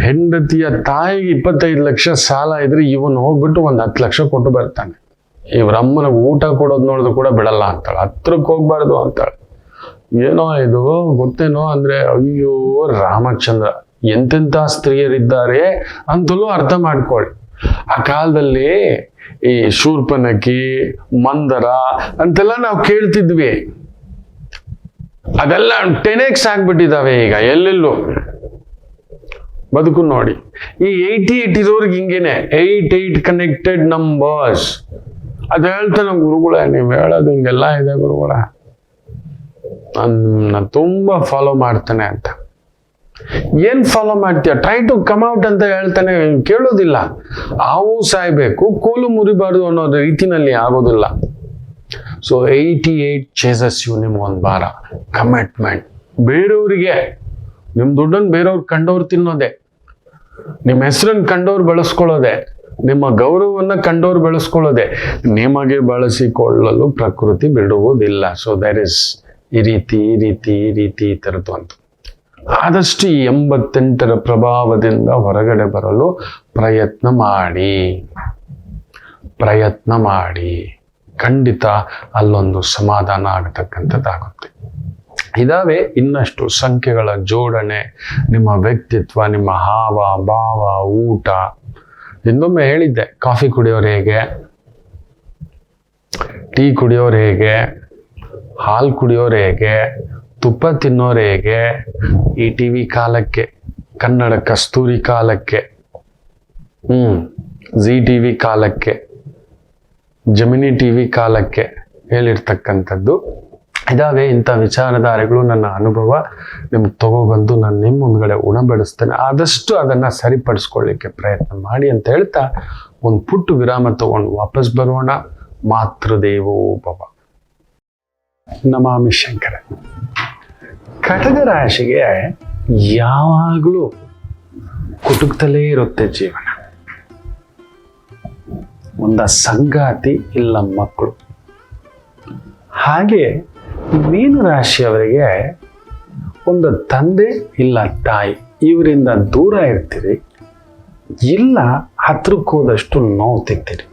ಹೆಂಡತಿಯ ತಾಯಿಗೆ 25 ಲಕ್ಷ ಸಾಲ ಇದ್ರೆ ಇವನು ಹೋಗ್ಬಿಟ್ಟು 10 ಲಕ್ಷ ಕೊಟ್ಟು ಬರ್ತಾನೆ. ಇವ್ರಮ್ಮನ ಊಟ ಕೊಡೋದು ನೋಡಿದ್ರು ಕೂಡ ಬಿಡಲ್ಲ ಅಂತಾಳೆ. ಹತ್ರಕ್ಕೆ ಹೋಗ್ಬಾರ್ದು ಅಂತಾಳೆ. ಏನೋ ಇದು ಗೊತ್ತೇನೋ ಅಂದ್ರೆ, ಅಯ್ಯೋ ರಾಮಚಂದ್ರ, ಎಂತೆಂಥ ಸ್ತ್ರೀಯರಿದ್ದಾರೆ ಅಂತಲೂ ಅರ್ಥ ಮಾಡ್ಕೊಳ್ಳಿ. ಆ ಕಾಲದಲ್ಲಿ ಈ ಶೂರ್ಪನಖಿ, ಮಂದರ ಅಂತೆಲ್ಲ ನಾವು ಕೇಳ್ತಿದ್ವಿ. ಅದೆಲ್ಲ 10x ಆಗ್ಬಿಟ್ಟಿದಾವೆ ಈಗ ಎಲ್ಲೆಲ್ಲೂ. ಬದುಕು ನೋಡಿ. ಈ 88 ಇರೋರ್ಗೆ ಹಿಂಗೇನೆ 88 ಕನೆಕ್ಟೆಡ್ ನಂಬರ್ಸ್. ಅದು ಹೇಳ್ತಾನೆ ಗುರುಗಳೇ, ನೀವು ಹೇಳೋದು ಹಿಂಗೆಲ್ಲ ಇದೆ ಗುರುಗಳ, ನಾನು ತುಂಬಾ ಫಾಲೋ ಮಾಡ್ತಾನೆ ಅಂತ. ಏನ್ ಫಾಲೋ ಮಾಡ್ತೀಯ? ಟ್ರೈ ಟು ಕಮ್ ಔಟ್ ಅಂತ ಹೇಳ್ತಾನೆ. ಕೇಳೋದಿಲ್ಲ. ಹಾವು ಸಾಯ್ಬೇಕು, ಕೋಲು ಮುರಿಬಾರ್ದು ಅನ್ನೋ ರೀತಿನಲ್ಲಿ ಆಗೋದಿಲ್ಲ. So 88 chases you. ನಿಮ್ಗೊಂದು ಭಾರ, ಕಮಿಟ್ಮೆಂಟ್. ಬೇರೆಯವರಿಗೆ ನಿಮ್ ದುಡ್ಡನ್ನು ಬೇರೆಯವ್ರು ಕಂಡವ್ರು ತಿನ್ನೋದೆ, ನಿಮ್ಮ ಹೆಸರನ್ನು ಕಂಡವ್ರು ಬೆಳೆಸ್ಕೊಳ್ಳೋದೆ, ನಿಮ್ಮ ಗೌರವವನ್ನ ಕಂಡವ್ರು ಬೆಳೆಸ್ಕೊಳ್ಳೋದೆ. ನಿಮಗೆ ಬಳಸಿಕೊಳ್ಳಲು ಪ್ರಕೃತಿ ಬಿಡುವುದಿಲ್ಲ. ಸೊ ದರ್ ಇಸ್ ಈ ರೀತಿ ಈ ಥರದ್ದು ಅಂತ. ಆದಷ್ಟು ಈ 88ರ ಪ್ರಭಾವದಿಂದ ಹೊರಗಡೆ ಬರಲು ಪ್ರಯತ್ನ ಮಾಡಿ. ಖಂಡಿತ ಅಲ್ಲೊಂದು ಸಮಾಧಾನ ಆಗತಕ್ಕಂಥದ್ದಾಗುತ್ತೆ. ಇದಾವೆ ಇನ್ನಷ್ಟು ಸಂಖ್ಯೆಗಳ ಜೋಡಣೆ, ನಿಮ್ಮ ವ್ಯಕ್ತಿತ್ವ, ನಿಮ್ಮ ಹಾವ ಭಾವ, ಊಟ. ಇನ್ನೊಮ್ಮೆ ಹೇಳಿದ್ದೆ, ಕಾಫಿ ಕುಡಿಯೋರು ಹೇಗೆ, ಟೀ ಕುಡಿಯೋರು ಹೇಗೆ, ಹಾಲು ಕುಡಿಯೋರು ಹೇಗೆ, ತುಪ್ಪ ತಿನ್ನೋರು ಹೇಗೆ, ಈ ಟಿವಿ ಕಾಲಕ್ಕೆ, ಕನ್ನಡ ಕಸ್ತೂರಿ ಕಾಲಕ್ಕೆ, ಜಿ ಟಿವಿ ಕಾಲಕ್ಕೆ, ಜಮಿನಿ ಟಿವಿ ಕಾಲಕ್ಕೆ ಹೇಳಿರ್ತಕ್ಕಂಥದ್ದು ಇದಾವೆ. ಇಂಥ ವಿಚಾರಧಾರೆಗಳು ನನ್ನ ಅನುಭವ ನಿಮ್ಗೆ ತಗೊಬಂದು ನಾನು ನಿಮ್ಮ ಮುಂದ್ಗಡೆ ಉಣಬಡಿಸ್ತೇನೆ. ಆದಷ್ಟು ಅದನ್ನು ಸರಿಪಡಿಸ್ಕೊಳ್ಳಿಕ್ಕೆ ಪ್ರಯತ್ನ ಮಾಡಿ ಅಂತ ಹೇಳ್ತಾ ಒಂದು ಪುಟ್ಟ ವಿರಾಮ ತಗೊಂಡು ವಾಪಸ್ ಬರೋಣ. ಮಾತೃದೇವೋ ಭವ. ನಮಾಮಿ ಶಂಕರ. ಕಟಕ ರಾಶಿಗೆ ಯಾವಾಗಲೂ ಕುಟುಕ್ತಲೇ ಇರುತ್ತೆ ಜೀವನ. ಒಂದ ಸಂಗಾತಿ ಇಲ್ಲ ಮಕ್ಕಳು. ಹಾಗೆ ಮೀನ ರಾಶಿಯವರಿಗೆ ಒಂದು ತಂದೆ ಇಲ್ಲ ತಾಯಿ, ಇವರಿಂದ ದೂರ ಇರ್ತೀರಿ, ಇಲ್ಲ ಹತ್ರಕ್ಕೆ ಹೋದಷ್ಟು ನೋವು ತಿಂತೀರಿ.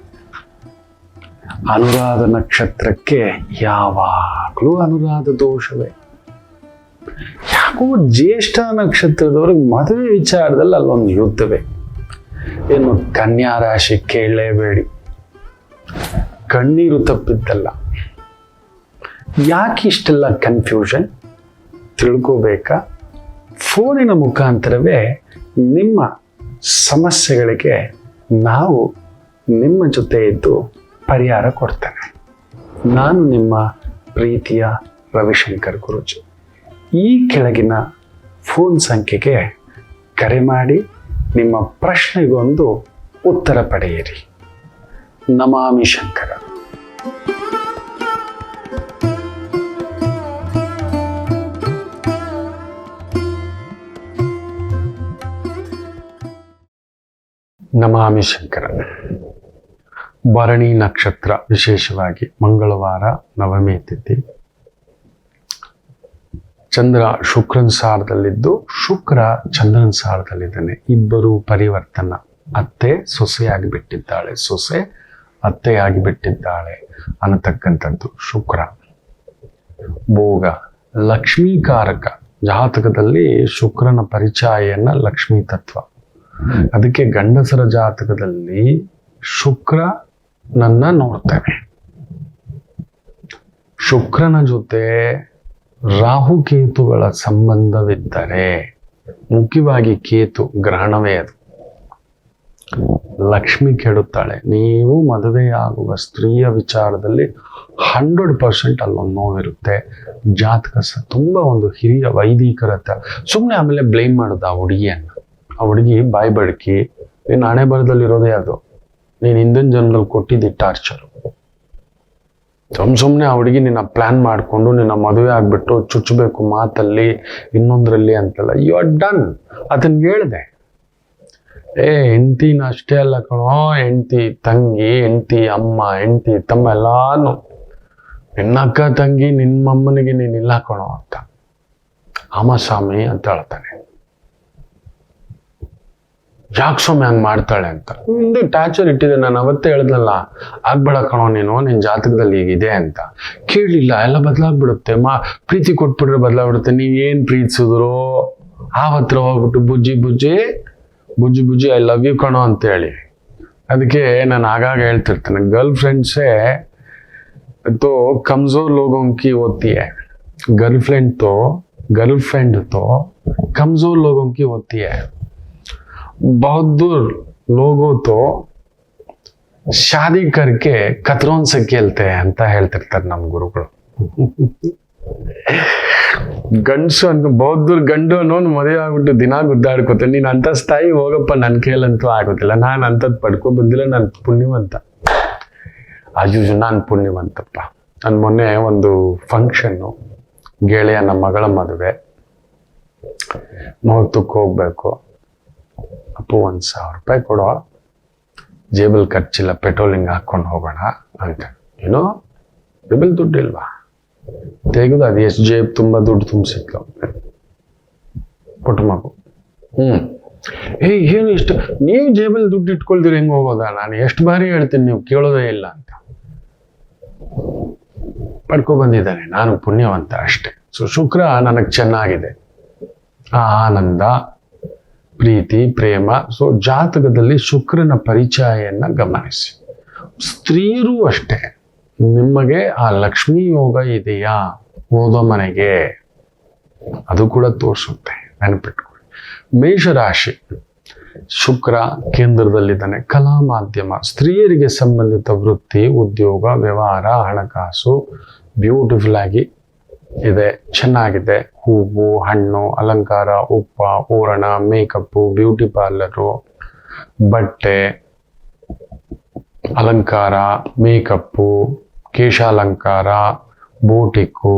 ಅನುರಾಧ ನಕ್ಷತ್ರಕ್ಕೆ ಯಾವಾಗಲೂ ಅನುರಾಧ ದೋಷವೇ. ಯಾಕೋ ಜ್ಯೇಷ್ಠ ನಕ್ಷತ್ರದವ್ರಿಗೆ ಮದುವೆ ವಿಚಾರದಲ್ಲಿ ಅಲ್ಲೊಂದು ಯುದ್ಧವೇ. ಇನ್ನು ಕನ್ಯಾ ರಾಶಿ ಕೇಳಲೇಬೇಡಿ, ಕಣ್ಣೀರು ತಪ್ಪಿದ್ದಲ್ಲ. ಯಾಕೆ ಇಷ್ಟೆಲ್ಲ ಕನ್ಫ್ಯೂಷನ್ ತಿಳ್ಕೋಬೇಕಾ? ಫೋನಿನ ಮುಖಾಂತರವೇ ನಿಮ್ಮ ಸಮಸ್ಯೆಗಳಿಗೆ ನಾವು ನಿಮ್ಮ ಜೊತೆ ಇದ್ದು ಪರಿಹಾರ ಕೊಡ್ತೇನೆ. ನಾನು ನಿಮ್ಮ ಪ್ರೀತಿಯ ರವಿಶಂಕರ್ ಗುರೂಜಿ. ಈ ಕೆಳಗಿನ ಫೋನ್ ಸಂಖ್ಯೆಗೆ ಕರೆ ಮಾಡಿ ನಿಮ್ಮ ಪ್ರಶ್ನೆಗೊಂದು ಉತ್ತರ ಪಡೆಯಿರಿ. ನಮಾಮಿ ಶಂಕರ. ನಮಾಮಿ ಶಂಕರ. ಭರಣಿ ನಕ್ಷತ್ರ, ವಿಶೇಷವಾಗಿ ಮಂಗಳವಾರ ನವಮಿ ತಿಥಿ. ಚಂದ್ರ ಶುಕ್ರನ ಸಾರದಲ್ಲಿದ್ದು ಶುಕ್ರ ಚಂದ್ರನ ಸಾರದಲ್ಲಿದ್ದಾನೆ. ಇಬ್ಬರು ಪರಿವರ್ತನ. ಅತ್ತೆ ಸೊಸೆಯಾಗಿ ಬಿಟ್ಟಿದ್ದಾಳೆ, ಸೊಸೆ ಅತ್ತೆಯಾಗಿ ಬಿಟ್ಟಿದ್ದಾಳೆ ಅನ್ನತಕ್ಕಂಥದ್ದು ಶುಕ್ರ. ಭೋಗ, ಲಕ್ಷ್ಮೀಕಾರಕ. ಜಾತಕದಲ್ಲಿ ಶುಕ್ರನ ಪರಿಚಯನ ಲಕ್ಷ್ಮೀ ತತ್ವ. ಅದಕ್ಕೆ ಗಂಡಸರ ಜಾತಕದಲ್ಲಿ ಶುಕ್ರನನ್ನ ನೋಡ್ತೇವೆ. ಶುಕ್ರನ ಜೊತೆ ರಾಹುಕೇತುಗಳ ಸಂಬಂಧವಿದ್ದರೆ, ಮುಖ್ಯವಾಗಿ ಕೇತು ಗ್ರಹಣವೇ ಅದು, ಲಕ್ಷ್ಮಿ ಕೆಡುತ್ತಾಳೆ. ನೀವು ಮದುವೆಯಾಗುವ ಸ್ತ್ರೀಯ ವಿಚಾರದಲ್ಲಿ 100% ಅಲ್ಲೊಂದು ನೋವಿರುತ್ತೆ. ಜಾತಕ ತುಂಬಾ ಒಂದು ಹಿರಿಯ ವೈದಿಕರತ. ಸುಮ್ಮನೆ ಆಮೇಲೆ ಬ್ಲೇಮ್ ಮಾಡೋದು ಆ ಹುಡುಗಿಯನ್ನ. ಆ ಹುಡುಗಿ ಬಾಯಿ ಬಡಕಿ, ನೀನು ಹಣೆ ಬರದಲ್ಲಿರೋದೇ ಅದು, ನೀನು ಹಿಂದಿನ ಜನ್ಮದಲ್ಲಿ ಕೊಟ್ಟಿದ್ದಿ ಟಾರ್ಚರು. ಸುಮ್ಮನೆ ಆ ಹುಡುಗಿ ನಿನ್ನ ಪ್ಲಾನ್ ಮಾಡಿಕೊಂಡು ನಿನ್ನ ಮದುವೆ ಆಗ್ಬಿಟ್ಟು ಚುಚ್ಚಬೇಕು ಮಾತಲ್ಲಿ ಇನ್ನೊಂದರಲ್ಲಿ ಅಂತೆಲ್ಲ. You are done. ಅದನ್ನ ಹೇಳಿದೆ, ಹೆಂಡತಿನ ಅಷ್ಟೇ ಅಲ್ಲ ಕಣೋ, ಹೆಂಡತಿ ತಂಗಿ, ಹೆಂಡತಿ ಅಮ್ಮ, ಹೆಂಡತಿ ತಮ್ಮ ಎಲ್ಲಾನು, ನಿನ್ನ ಅಕ್ಕ ತಂಗಿ ನಿಮ್ಮಮ್ಮನಿಗೆ ನೀನು ಇಲ್ಲ ಕಣೋ ಅಂತ. ಸ್ವಾಮಿ ಅಂತ ಹೇಳ್ತಾನೆ. ಯಾಕೆ ಸ್ವಾಮಿ ಹಂಗೆ ಮಾಡ್ತಾಳೆ ಅಂತ ಹಿಂದೆ ಟಾರ್ಚರ್ ಇಟ್ಟಿದೆ. ನಾನು ಅವತ್ತೇ ಹೇಳಿದ್ನಲ್ಲ, ಆಗ್ಬೇಡ ಕಣೋ ನೀನು, ನಿನ್ನ ಜಾತಕದಲ್ಲಿ ಹೀಗಿದೆ ಅಂತ. ಕೇಳಲಿಲ್ಲ, ಎಲ್ಲ ಬದಲಾಗ್ಬಿಡುತ್ತೆ. ಪ್ರೀತಿ ಕೊಟ್ಬಿಟ್ರೆ ಬದಲಾಗ್ಬಿಡುತ್ತೆ. ನೀವೇನು ಪ್ರೀತಿಸಿದ್ರು ಆವತ್ರ ಹೋಗ್ಬಿಟ್ಟು ಬುಜ್ಜಿ ಬುಜ್ಜಿ ಬುಜ್ಜಿ ಬುಜ್ಜಿ ಐ ಲವ್ ಯು ಕಣೋ ಅಂತೇಳಿ. ಅದಕ್ಕೆ ನಾನು ಆಗಾಗ ಹೇಳ್ತಿರ್ತೇನೆ, ಗರ್ಲ್ ಫ್ರೆಂಡ್ಸೇ तो कमजोर लोगों की होती है, गर्लफ्रेंड तो कमजोर लोगों की होती है, बहादुर लोगों तो शादी करके कतरों से खेलते हैं ಅಂತ ಹೇಳ್ತಿರ್ತಾರೆ ನಮ್ಮ ಗುರುಗಳು. ಗಂಡಸು ಅನ್ಕ ಬೌದ್ಧರು ಗಂಡು ಅನ್ನೋನು ಮದುವೆ ಆಗ್ಬಿಟ್ಟು ದಿನ ಗುದ್ದಾಡ್ಕೋತೆ. ನೀನ್ ಅಂತ ಸ್ಥಾಯಿ ಹೋಗಪ್ಪ, ನನ್ ಕೇಳಂತೂ ಆಗೋದಿಲ್ಲ. ನಾನು ಅಂತದ್ ಪಡ್ಕೊ ಬಂದಿಲ್ಲ, ನಾನು ಪುಣ್ಯವಂತ. ಅಜುಜು ನಾನು ಪುಣ್ಯವಂತಪ್ಪ. ನಾನು ಮೊನ್ನೆ ಒಂದು ಫಂಕ್ಷನ್ನು, ಗೆಳೆಯನ ಮಗಳ ಮದುವೆ, ಮುಹೂರ್ತಕ್ಕೆ ಹೋಗ್ಬೇಕು. ಅಪ್ಪು 1,000 ರೂಪಾಯಿ ಕೊಡೋ, ಜೇಬಲ್ ಖರ್ಚಿಲ್ಲ, ಪೆಟ್ರೋಲಿಂಗ್ ಹಾಕೊಂಡು ಹೋಗೋಣ ಅಂತ. ಏನೋ ಜೇಬಲ್ ದುಡ್ಡಿಲ್ವಾ, ತೆಗೆದು ಅದು ಎಷ್ಟು ಜೇಬ್ ತುಂಬ ದುಡ್ಡು ತುಂಬಿಸಿದ್ಲು ಪುಟ್ಟ ಮಗು. ಏನು ಇಷ್ಟು ನೀವು ಜೇಬಲ್ಲಿ ದುಡ್ಡು ಇಟ್ಕೊಳ್ತೀರಿ, ಹೆಂಗೆ ಹೋಗೋದಾ? ನಾನು ಎಷ್ಟು ಬಾರಿ ಹೇಳ್ತೀನಿ, ನೀವು ಕೇಳೋದೇ ಇಲ್ಲ ಅಂತ. ಪಡ್ಕೊ ಬಂದಿದ್ದಾನೆ. ನಾನು ಪುಣ್ಯವಂತ ಅಷ್ಟೇ. ಸೊ ಶುಕ್ರ ನನಗೆ ಚೆನ್ನಾಗಿದೆ, ಆ ಆನಂದ, ಪ್ರೀತಿ, ಪ್ರೇಮ. ಸೊ ಜಾತಕದಲ್ಲಿ ಶುಕ್ರನ ಪರಿಚಯನ್ನ ಗಮನಿಸಿ. ಸ್ತ್ರೀಯರು ಅಷ್ಟೇ, ನಿಮಗೆ ಆ ಲಕ್ಷ್ಮೀ ಯೋಗ ಇದೆಯಾ ಓದೋ ಮನೆಗೆ, ಅದು ಕೂಡ ತೋರಿಸುತ್ತೆ, ನೆನಪಿಟ್ಕೊಳ್ಳಿ. ಮೇಷರಾಶಿ, ಶುಕ್ರ ಕೇಂದ್ರದಲ್ಲಿದ್ದಾನೆ. ಕಲಾ ಮಾಧ್ಯಮ, ಸ್ತ್ರೀಯರಿಗೆ ಸಂಬಂಧಿತ ವೃತ್ತಿ, ಉದ್ಯೋಗ, ವ್ಯವಹಾರ, ಹಣಕಾಸು ಬ್ಯೂಟಿಫುಲ್ ಆಗಿ ಇದೆ, ಚೆನ್ನಾಗಿದೆ. ಹೂವು, ಹಣ್ಣು, ಅಲಂಕಾರ, ಉಪ್ಪ, ಹೂರಣ, ಮೇಕಪ್ಪು, ಬ್ಯೂಟಿ ಪಾರ್ಲರು, ಬಟ್ಟೆ ಅಲಂಕಾರ, ಮೇಕಪ್ಪು, ಕೇಶಾಲಂಕಾರ, ಬೋಟಿಕ್ಕು,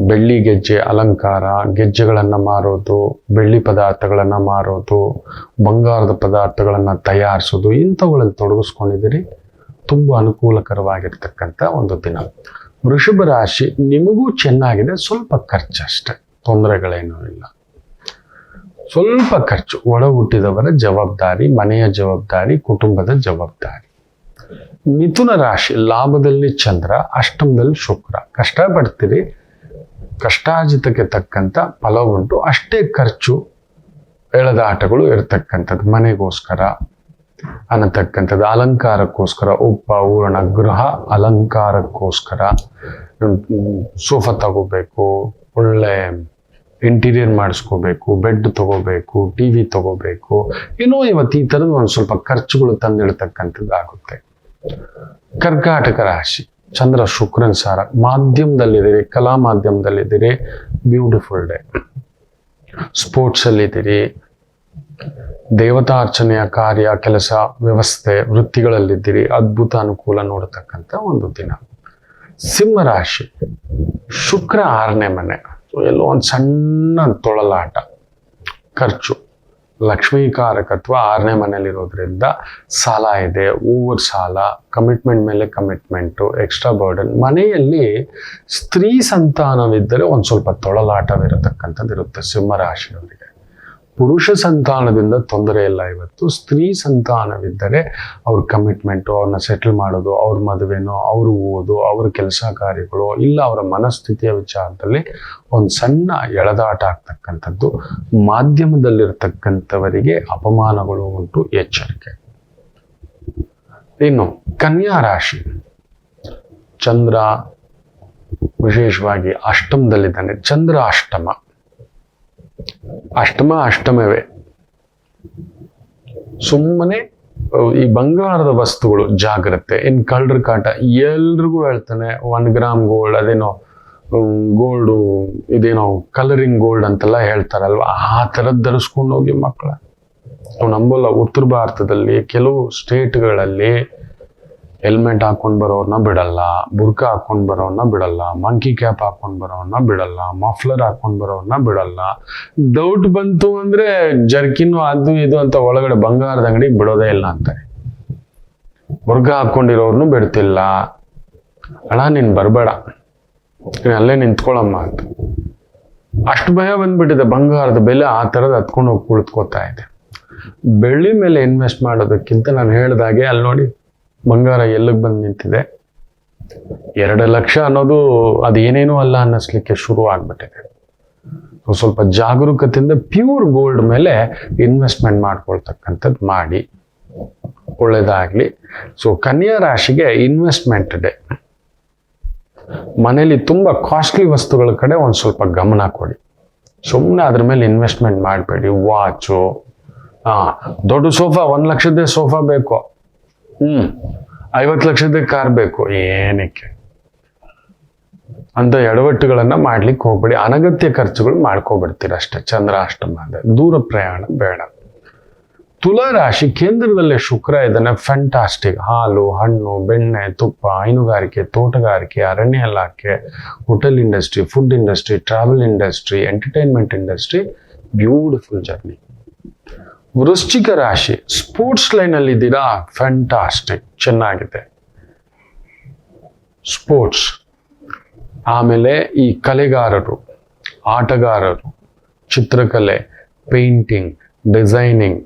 ಬೆಳ್ಳಿ ಗೆಜ್ಜೆ ಅಲಂಕಾರ, ಗೆಜ್ಜೆಗಳನ್ನು ಮಾರೋದು, ಬೆಳ್ಳಿ ಪದಾರ್ಥಗಳನ್ನು ಮಾರೋದು, ಬಂಗಾರದ ಪದಾರ್ಥಗಳನ್ನು ತಯಾರಿಸೋದು, ಇಂಥವುಗಳಲ್ಲಿ ತೊಡಗಿಸ್ಕೊಂಡಿದ್ದೀರಿ. ತುಂಬ ಅನುಕೂಲಕರವಾಗಿರ್ತಕ್ಕಂಥ ಒಂದು ದಿನ. ವೃಷಭ ರಾಶಿ, ನಿಮಗೂ ಚೆನ್ನಾಗಿದೆ, ಸ್ವಲ್ಪ ಖರ್ಚಷ್ಟೇ, ತೊಂದರೆಗಳೇನೂ ಇಲ್ಲ. ಸ್ವಲ್ಪ ಖರ್ಚು, ಒಡ ಹುಟ್ಟಿದವರ ಜವಾಬ್ದಾರಿ, ಮನೆಯ ಜವಾಬ್ದಾರಿ, ಕುಟುಂಬದ ಜವಾಬ್ದಾರಿ. ಮಿಥುನ ರಾಶಿ, ಲಾಭದಲ್ಲಿ ಚಂದ್ರ, ಅಷ್ಟಮದಲ್ಲಿ ಶುಕ್ರ. ಕಷ್ಟಪಡ್ತೀರಿ, ಕಷ್ಟಾರ್ಜಿತಕ್ಕೆ ತಕ್ಕಂಥ ಫಲ ಉಂಟು, ಅಷ್ಟೇ ಖರ್ಚು ಎಳೆದಾಟಗಳು ಇರತಕ್ಕಂಥದ್ದು. ಮನೆಗೋಸ್ಕರ ಅನ್ನತಕ್ಕಂಥದ್ದು, ಅಲಂಕಾರಕ್ಕೋಸ್ಕರ, ಉಪ್ಪ, ಹೂರಣ, ಗೃಹ ಅಲಂಕಾರಕ್ಕೋಸ್ಕರ ಸೋಫಾ ತಗೋಬೇಕು, ಒಳ್ಳೆ ಇಂಟೀರಿಯರ್ ಮಾಡಿಸ್ಕೋಬೇಕು, ಬೆಡ್ ತಗೋಬೇಕು, ಟಿವಿ ತಗೋಬೇಕು, ಏನೋ ಇವತ್ತು ಈ ಥರದ ಒಂದು ಸ್ವಲ್ಪ ಖರ್ಚುಗಳು ತಂದಿಡ್ತಕ್ಕಂಥದ್ದು ಆಗುತ್ತೆ. ಕರ್ಕಾಟಕ ರಾಶಿ, ಚಂದ್ರ ಶುಕ್ರನ್ ಸಾರ, ಮಾಧ್ಯಮದಲ್ಲಿದ್ದೀರಿ, ಕಲಾ ಮಾಧ್ಯಮದಲ್ಲಿದ್ದೀರಿ, ಬ್ಯೂಟಿಫುಲ್ ಡೇ. ಸ್ಪೋರ್ಟ್ಸ್ ಅಲ್ಲಿದ್ದೀರಿ, ದೇವತಾರ್ಚನೆಯ ಕಾರ್ಯ, ಕೆಲಸ, ವ್ಯವಸ್ಥೆ, ವೃತ್ತಿಗಳಲ್ಲಿದ್ದೀರಿ, ಅದ್ಭುತ ಅನುಕೂಲ ನೋಡತಕ್ಕಂಥ ಒಂದು ದಿನ. ಸಿಂಹರಾಶಿ, ಶುಕ್ರ 6ನೇ ಮನೆ, ಎಲ್ಲೋ ಒಂದು ಸಣ್ಣ ತೊಳಲಾಟ, ಖರ್ಚು, ಲಕ್ಷ್ಮೀಕಾರಕತ್ವ 6ನೇ ಮನೆಯಲ್ಲಿರೋದ್ರಿಂದ ಸಾಲ ಇದೆ, ಓವರ್ ಸಾಲ, ಕಮಿಟ್ಮೆಂಟ್ ಮೇಲೆ ಕಮಿಟ್ಮೆಂಟು, ಎಕ್ಸ್ಟ್ರಾ ಬರ್ಡನ್. ಮನೆಯಲ್ಲಿ ಸ್ತ್ರೀ ಸಂತಾನವಿದ್ದರೆ ಒಂದು ಸ್ವಲ್ಪ ತೊಳಲಾಟವಿರತಕ್ಕಂಥದ್ದು ಇರುತ್ತೆ ಸಿಂಹರಾಶಿಯವರಿಗೆ. ಪುರುಷ ಸಂತಾನದಿಂದ ತೊಂದರೆ ಇಲ್ಲ ಇವತ್ತು. ಸ್ತ್ರೀ ಸಂತಾನವಿದ್ದರೆ ಅವ್ರ ಕಮಿಟ್ಮೆಂಟು, ಅವ್ರನ್ನ ಸೆಟಲ್ ಮಾಡೋದು, ಅವ್ರ ಮದುವೆನೋ, ಅವರು ಓದು, ಅವ್ರ ಕೆಲಸ ಕಾರ್ಯಗಳು, ಇಲ್ಲ ಅವರ ಮನಸ್ಥಿತಿಯ ವಿಚಾರದಲ್ಲಿ ಒಂದು ಸಣ್ಣ ಎಳೆದಾಟ ಆಗ್ತಕ್ಕಂಥದ್ದು. ಮಾಧ್ಯಮದಲ್ಲಿರ್ತಕ್ಕಂಥವರಿಗೆ ಅಪಮಾನಗಳು ಉಂಟು, ಎಚ್ಚರಿಕೆ. ಇನ್ನು ಕನ್ಯಾ ರಾಶಿ, ಚಂದ್ರ ವಿಶೇಷವಾಗಿ ಅಷ್ಟಮದಲ್ಲಿದ್ದಾನೆ. ಚಂದ್ರ ಅಷ್ಟಮವೇ. ಸುಮ್ಮನೆ ಈ ಬಂಗಾರದ ವಸ್ತುಗಳು ಜಾಗ್ರತೆ. ಇನ್ ಕಳ್ಳರ ಕಾಟ, ಎಲ್ರಿಗೂ ಹೇಳ್ತಾನೆ 1 ಗ್ರಾಮ್ ಗೋಲ್ಡ್, ಅದೇನೋ ಗೋಲ್ಡು, ಇದೇನೋ ಕಲರಿಂಗ್ ಗೋಲ್ಡ್ ಅಂತೆಲ್ಲ ಹೇಳ್ತಾರಲ್ವ, ಆ ಥರದ್ದು ಧರಿಸ್ಕೊಂಡು ಹೋಗಿ ಮಕ್ಕಳ. ನಾವು ನಂಬಲ್ಲ, ಉತ್ತರ ಭಾರತದಲ್ಲಿ ಕೆಲವು ಸ್ಟೇಟ್ಗಳಲ್ಲಿ ಹೆಲ್ಮೆಟ್ ಹಾಕೊಂಡು ಬರೋರ್ನ ಬಿಡಲ್ಲ, ಬುರ್ಕ ಹಾಕೊಂಡು ಬರೋರ್ನ ಬಿಡಲ್ಲ, ಮಂಕಿ ಕ್ಯಾಪ್ ಹಾಕೊಂಡು ಬರೋರ್ನ ಬಿಡಲ್ಲ, ಮಫ್ಲರ್ ಹಾಕೊಂಡು ಬರೋರ್ನ ಬಿಡಲ್ಲ. ಡೌಟ್ ಬಂತು ಅಂದ್ರೆ ಜರ್ಕಿನ್ನು ಅದು ಇದು ಅಂತ ಒಳಗಡೆ ಬಂಗಾರದ ಅಂಗಡಿಗೆ ಬಿಡೋದೇ ಇಲ್ಲ ಅಂತಾರೆ. ಬುರ್ಕ ಹಾಕೊಂಡಿರೋರ್ನು ಬಿಡ್ತಿಲ್ಲ. ಅಣ್ಣ ನೀನ್ ಬರ್ಬೇಡ, ಅಲ್ಲೇ ನಿಂತ್ಕೊಳಮ್ಮ ಅಂತ. ಅಷ್ಟು ಭಯ ಬಂದ್ಬಿಟ್ಟಿದೆ, ಬಂಗಾರದ ಬೆಲೆ ಆ ಥರದ ಹತ್ಕೊಂಡು ಹೋಗಿ ಕುಳಿತುಕೋತಾ ಇದೆ. ಬೆಳ್ಳಿ ಮೇಲೆ ಇನ್ವೆಸ್ಟ್ ಮಾಡೋದಕ್ಕಿಂತ ನಾನು ಹೇಳ್ದಾಗೆ ಅಲ್ಲಿ ನೋಡಿ ಬಂಗಾರ ಎಲ್ಲಿಗೆ ಬಂದು ನಿಂತಿದೆ. 2 ಲಕ್ಷ ಅನ್ನೋದು ಅದು ಏನೇನೂ ಅಲ್ಲ ಅನ್ನಿಸ್ಲಿಕ್ಕೆ ಶುರು ಆಗ್ಬಿಟ್ಟಿದೆ. ಸ್ವಲ್ಪ ಜಾಗರೂಕತೆಯಿಂದ ಪ್ಯೂರ್ ಗೋಲ್ಡ್ ಮೇಲೆ ಇನ್ವೆಸ್ಟ್ಮೆಂಟ್ ಮಾಡ್ಕೊಳ್ತಕ್ಕಂಥದ್ದು ಮಾಡಿ, ಒಳ್ಳೇದಾಗ್ಲಿ. ಸೊ ಕನ್ಯಾ ರಾಶಿಗೆ ಇನ್ವೆಸ್ಟ್ಮೆಂಟ್ ಡೇ. ಮನೇಲಿ ತುಂಬಾ ಕಾಸ್ಟ್ಲಿ ವಸ್ತುಗಳ ಕಡೆ ಒಂದು ಸ್ವಲ್ಪ ಗಮನ ಕೊಡಿ. ಸುಮ್ಮನೆ ಅದ್ರ ಮೇಲೆ ಇನ್ವೆಸ್ಟ್ಮೆಂಟ್ ಮಾಡಬೇಡಿ. ವಾಚು, ದೊಡ್ಡ ಸೋಫಾ, 1 ಲಕ್ಷದ ಸೋಫಾ ಬೇಕು, 50 ಲಕ್ಷದ ಕಾರ್ ಬೇಕು, ಏನಕ್ಕೆ ಅಂತ ಎಡವಟ್ಟುಗಳನ್ನ ಮಾಡ್ಲಿಕ್ಕೆ ಹೋಗ್ಬೇಡಿ. ಅನಗತ್ಯ ಖರ್ಚುಗಳು ಮಾಡ್ಕೊಬಿಡ್ತೀರ ಅಷ್ಟೇ. ಚಂದ್ರ ಅಷ್ಟಮ ಅಂದ್ರೆ ದೂರ ಪ್ರಯಾಣ ಬೇಡ. ತುಲಾ ರಾಶಿ, ಕೇಂದ್ರದಲ್ಲೇ ಶುಕ್ರ ಇದ್ದಾನೆ, ಫ್ಯಾಂಟಾಸ್ಟಿಕ್. ಹಾಲು, ಹಣ್ಣು, ಬೆಣ್ಣೆ, ತುಪ್ಪ, ಹೈನುಗಾರಿಕೆ, ತೋಟಗಾರಿಕೆ, ಅರಣ್ಯ ಇಲಾಖೆ, hotel industry, food industry, travel industry, entertainment industry, beautiful journey. ವೃಶ್ಚಿಕ ರಾಶಿ, ಸ್ಪೋರ್ಟ್ಸ್ ಲೈನ್ ಅಲ್ಲಿ ಇದ್ದೀರಾ, ಫ್ಯಾಂಟಾಸ್ಟಿಕ್, ಚೆನ್ನಾಗಿದೆ ಸ್ಪೋರ್ಟ್ಸ್. ಆಮೇಲೆ ಈ ಕಲೆಗಾರರು, ಆಟಗಾರರು, ಚಿತ್ರಕಲೆ, ಪೇಂಟಿಂಗ್, ಡಿಸೈನಿಂಗ್,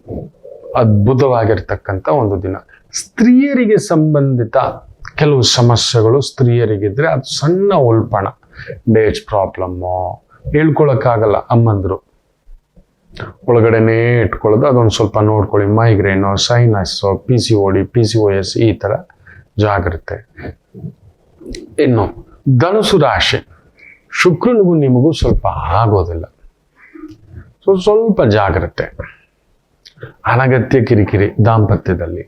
ಅದ್ಭುತವಾಗಿರ್ತಕ್ಕಂಥ ಒಂದು ದಿನ. ಸ್ತ್ರೀಯರಿಗೆ ಸಂಬಂಧಿತ ಕೆಲವು ಸಮಸ್ಯೆಗಳು ಸ್ತ್ರೀಯರಿಗಿದ್ರೆ ಅದು ಸಣ್ಣ ಉಲ್ಪಣ, ಡೇಟ್ಸ್ ಪ್ರಾಬ್ಲಮ್ಮು ಹೇಳ್ಕೊಳಕ್ಕಾಗಲ್ಲ ಅಮ್ಮಂದ್ರು. ಒಳಗಡೆನೇ ಇಟ್ಕೊಳ್ಳೋದು, ಅದೊಂದು ಸ್ವಲ್ಪ ನೋಡ್ಕೊಳ್ಳಿ. ಮೈಗ್ರೇನು, ಸೈನಸ್ಸು, PCOD, PCOS ಈ ಥರ ಜಾಗ್ರತೆ. ಇನ್ನು ಧನುಸು ರಾಶಿ, ಶುಕ್ರನಿಗೂ ನಿಮಗೂ ಸ್ವಲ್ಪ ಆಗೋದಿಲ್ಲ, ಸ್ವಲ್ಪ ಜಾಗ್ರತೆ. ಅನಗತ್ಯ ಕಿರಿಕಿರಿ ದಾಂಪತ್ಯದಲ್ಲಿ.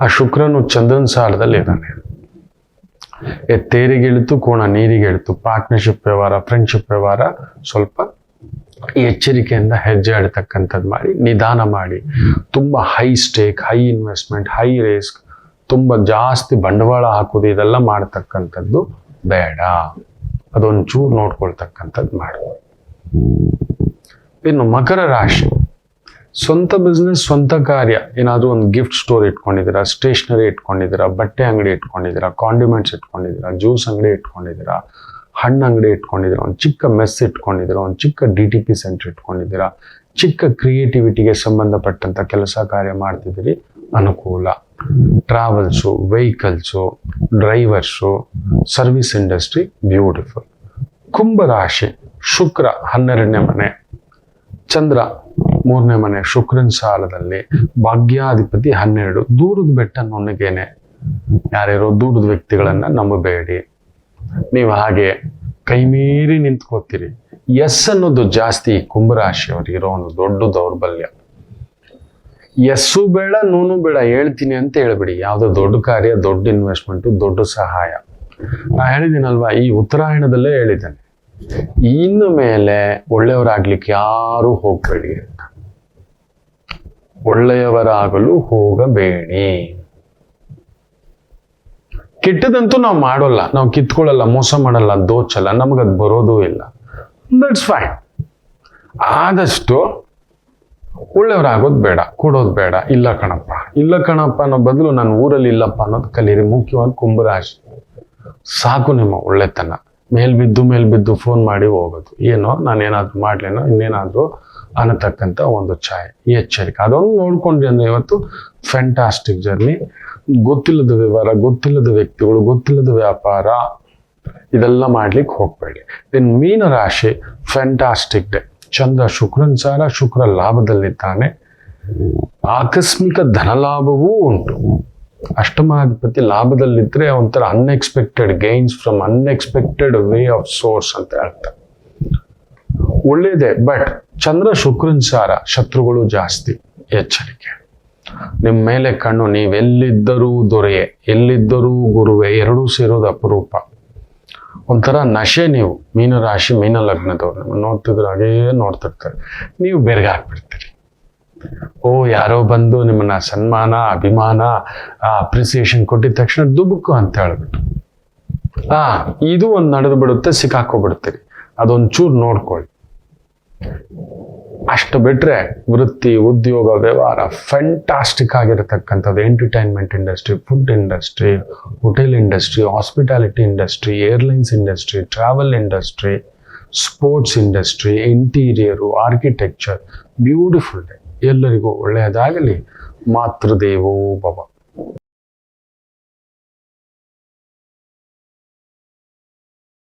ಆ ಶುಕ್ರನು ಚಂದ್ರನ ಸಾಲದಲ್ಲಿ ಇದ್ದಾನೆ. ತೇರಿಗಿಳಿತು ಕೋಣ ನೀರಿಗಿಳಿತು. ಪಾರ್ಟ್ನರ್ಶಿಪ್ ವ್ಯವಹಾರ, ಫ್ರೆಂಡ್ಶಿಪ್ ವ್ಯವಹಾರ ಸ್ವಲ್ಪ ಎಚ್ಚರಿಕೆಯಿಂದ ಹೆಜ್ಜೆ ಆಡ್ತಕ್ಕಂಥದ್ದು ಮಾಡಿ, ನಿಧಾನ ಮಾಡಿ. ತುಂಬ high stake, high investment, high risk, ತುಂಬ ಜಾಸ್ತಿ ಬಂಡವಾಳ ಹಾಕೋದು ಇದೆಲ್ಲ ಮಾಡ್ತಕ್ಕಂಥದ್ದು ಬೇಡ. ಅದೊಂಚೂರು ನೋಡ್ಕೊಳ್ತಕ್ಕಂಥದ್ದು ಮಾಡಿ. ಇನ್ನು ಮಕರ ರಾಶಿ, ಸ್ವಂತ ಬಿಸ್ನೆಸ್, ಸ್ವಂತ ಕಾರ್ಯ. ಏನಾದರೂ ಒಂದು ಗಿಫ್ಟ್ ಸ್ಟೋರ್ ಇಟ್ಕೊಂಡಿದ್ದೀರಾ, ಸ್ಟೇಷನರಿ ಇಟ್ಕೊಂಡಿದ್ದೀರಾ, ಬಟ್ಟೆ ಅಂಗಡಿ ಇಟ್ಕೊಂಡಿದ್ದೀರಾ, ಕಾಂಡಿಮೆಂಟ್ಸ್ ಇಟ್ಕೊಂಡಿದ್ದೀರಾ, ಜ್ಯೂಸ್ ಅಂಗಡಿ ಇಟ್ಕೊಂಡಿದ್ದೀರಾ, ಹಣ್ಣು ಅಂಗಡಿ ಇಟ್ಕೊಂಡಿದ್ದೀರಾ, ಒಂದು ಚಿಕ್ಕ ಮೆಸ್ ಇಟ್ಕೊಂಡಿದ್ದೀರಾ, ಒಂದು ಚಿಕ್ಕ DTP ಸೆಂಟರ್ ಇಟ್ಕೊಂಡಿದ್ದೀರಾ, ಚಿಕ್ಕ ಕ್ರಿಯೇಟಿವಿಟಿಗೆ ಸಂಬಂಧಪಟ್ಟಂಥ ಕೆಲಸ ಕಾರ್ಯ ಮಾಡ್ತಿದ್ದೀರಿ, ಅನುಕೂಲ. Travels, vehicles, drivers, service industry beautiful. ಕುಂಭರಾಶಿ, ಶುಕ್ರ 12ನೇ ಮನೆ, ಚಂದ್ರ 3ನೇ ಮನೆ, ಶುಕ್ರನ ಸಾಲದಲ್ಲಿ. ಭಾಗ್ಯಾಧಿಪತಿ 12. ದೂರದ ಬೆಟ್ಟ ನುಣ್ಣಗೇನೆ. ಯಾರ್ಯಾರೋ ದೂರದ ವ್ಯಕ್ತಿಗಳನ್ನ ನಂಬಬೇಡಿ. ನೀವು ಹಾಗೆ ಕೈ ಮೀರಿ ನಿಂತ್ಕೋತೀರಿ. ಎಸ್ ಅನ್ನೋದು ಜಾಸ್ತಿ ಕುಂಭರಾಶಿಯವರಿಗೆ ಇರೋ ಒಂದು ದೊಡ್ಡ ದೌರ್ಬಲ್ಯ. ಎಸ್ಸು ಬೇಡ, ನೂನು ಬೇಡ, ಹೇಳ್ತೀನಿ ಅಂತ ಹೇಳ್ಬಿಡಿ. ಯಾವುದೋ ದೊಡ್ಡ ಕಾರ್ಯ, ದೊಡ್ಡ ಇನ್ವೆಸ್ಟ್ಮೆಂಟು, ದೊಡ್ಡ ಸಹಾಯ. ನಾ ಹೇಳಿದ್ದೀನಲ್ವಾ, ಈ ಉತ್ತರಾಯಣದಲ್ಲೇ ಹೇಳಿದ್ದೇನೆ, ಇನ್ನು ಮೇಲೆ ಒಳ್ಳೆಯವರಾಗ್ಲಿಕ್ಕೆ ಯಾರೂ ಹೋಗಬೇಡಿ ಅಂತ. ಒಳ್ಳೆಯವರಾಗಲು ಹೋಗಬೇಡಿ. ಕೆಟ್ಟದಂತೂ ನಾವು ಮಾಡೋಲ್ಲ, ನಾವು ಕಿತ್ಕೊಳ್ಳಲ್ಲ, ಮೋಸ ಮಾಡಲ್ಲ, ದೋಚಲ್ಲ, ನಮಗದು ಬರೋದೂ ಇಲ್ಲ. That's fine. ಆದಷ್ಟು ಒಳ್ಳೆಯವರಾಗೋದು ಬೇಡ, ಕೊಡೋದು ಬೇಡ. ಇಲ್ಲ ಕಣಪ್ಪ, ಇಲ್ಲ ಕಣಪ್ಪ ಅನ್ನೋ ಬದಲು ನಾನು ಊರಲ್ಲಿ ಇಲ್ಲಪ್ಪ ಅನ್ನೋದು ಕಲೀರಿ. ಮುಖ್ಯವಾಗಿ ಕುಂಭರಾಶಿ. ಸಾಕು ನಿಮ್ಮ ಒಳ್ಳೆತನ. ಮೇಲ್ಬಿದ್ದು ಫೋನ್ ಮಾಡಿ ಹೋಗೋದು. ಏನೋ ನಾನೇನಾದ್ರೂ ಮಾಡ್ಲೇನೋ, ಇನ್ನೇನಾದ್ರೂ ಅನ್ನತಕ್ಕಂಥ ಒಂದು ಛಾಯೆ, ಈ ಎಚ್ಚರಿಕೆ. ಅದೊಂದು ನೋಡ್ಕೊಂಡ್ರಿ ಅಂದ್ರೆ ಇವತ್ತು ಫ್ಯಾಂಟಾಸ್ಟಿಕ್ ಜರ್ನಿ. ಗೊತ್ತಿಲ್ಲದ ವ್ಯವಹಾರ, ಗೊತ್ತಿಲ್ಲದ ವ್ಯಕ್ತಿಗಳು, ಗೊತ್ತಿಲ್ಲದ ವ್ಯಾಪಾರ, ಇದೆಲ್ಲ ಮಾಡ್ಲಿಕ್ಕೆ ಹೋಗ್ಬೇಡಿ. ಇನ್ನು ಮೀನ ರಾಶಿ, ಫ್ಯಾಂಟಾಸ್ಟಿಕ್ ಡೇ. ಚಂದ್ರ ಶುಕ್ರನ್ ಸಾರ, ಶುಕ್ರ ಲಾಭದಲ್ಲಿದ್ದಾನೆ. ಆಕಸ್ಮಿಕ ಧನಲಾಭವೂ ಉಂಟು. ಅಷ್ಟಮಾಧಿಪತಿ ಲಾಭದಲ್ಲಿದ್ರೆ ಒಂಥರ unexpected gains from unexpected way of source ಅಂತ ಹೇಳ್ತಾರೆ. ಒಳ್ಳೇದೇ. ಬಟ್ ಚಂದ್ರ ಶುಕ್ರನ್ ಸಾರ, ಶತ್ರುಗಳು ಜಾಸ್ತಿ, ಎಚ್ಚರಿಕೆ. ನಿಮ್ಮ ಮೇಲೆ ಕಣ್ಣು. ನೀವೆಲ್ಲಿದ್ದರೂ ದೊರೆಯೇ, ಎಲ್ಲಿದ್ದರೂ ಗುರುವೆ, ಎರಡೂ ಸೇರೋದು ಅಪರೂಪ. ಒಂಥರ ನಶೆ ನೀವು. ಮೀನರಾಶಿ, ಮೀನ ಲಗ್ನದವ್ರು ನಿಮ್ಮನ್ನು ನೋಡ್ತಿದ್ರು ಹಾಗೇ ನೋಡ್ತಿರ್ತಾರೆ. ನೀವು ಬೆರಗಾಗ್ಬಿಡ್ತೀರಿ. ಓ, ಯಾರೋ ಬಂದು ನಿಮ್ಮನ್ನ ಸನ್ಮಾನ, ಅಭಿಮಾನ, ಅಪ್ರಿಸಿಯೇಷನ್ ಕೊಟ್ಟಿದ ತಕ್ಷಣ ದುಬುಕು ಅಂತ ಹೇಳ್ಬಿಟ್ಟು ಇದು ಒಂದು ನಡೆದು ಬಿಡುತ್ತೆ, ಸಿಕ್ಕಾಕೋಬಿಡ್ತೀರಿ. ಅದೊಂಚೂರು ನೋಡ್ಕೊಳ್ಳಿ. ಅಷ್ಟು ಬಿಟ್ರೆ ವೃತ್ತಿ, ಉದ್ಯೋಗ, ವ್ಯವಹಾರ ಫ್ಯಾಂಟಾಸ್ಟಿಕ್ ಆಗಿರತಕ್ಕಂಥದ್ದು. Entertainment industry, food industry, hotel industry, hospitality industry, airlines industry, travel industry, sports industry, interior, architecture, beautiful day. ಎಲ್ಲರಿಗೂ ಒಳ್ಳೆಯದಾಗಲಿ. ಮಾತೃದೇವೋ ಭವ.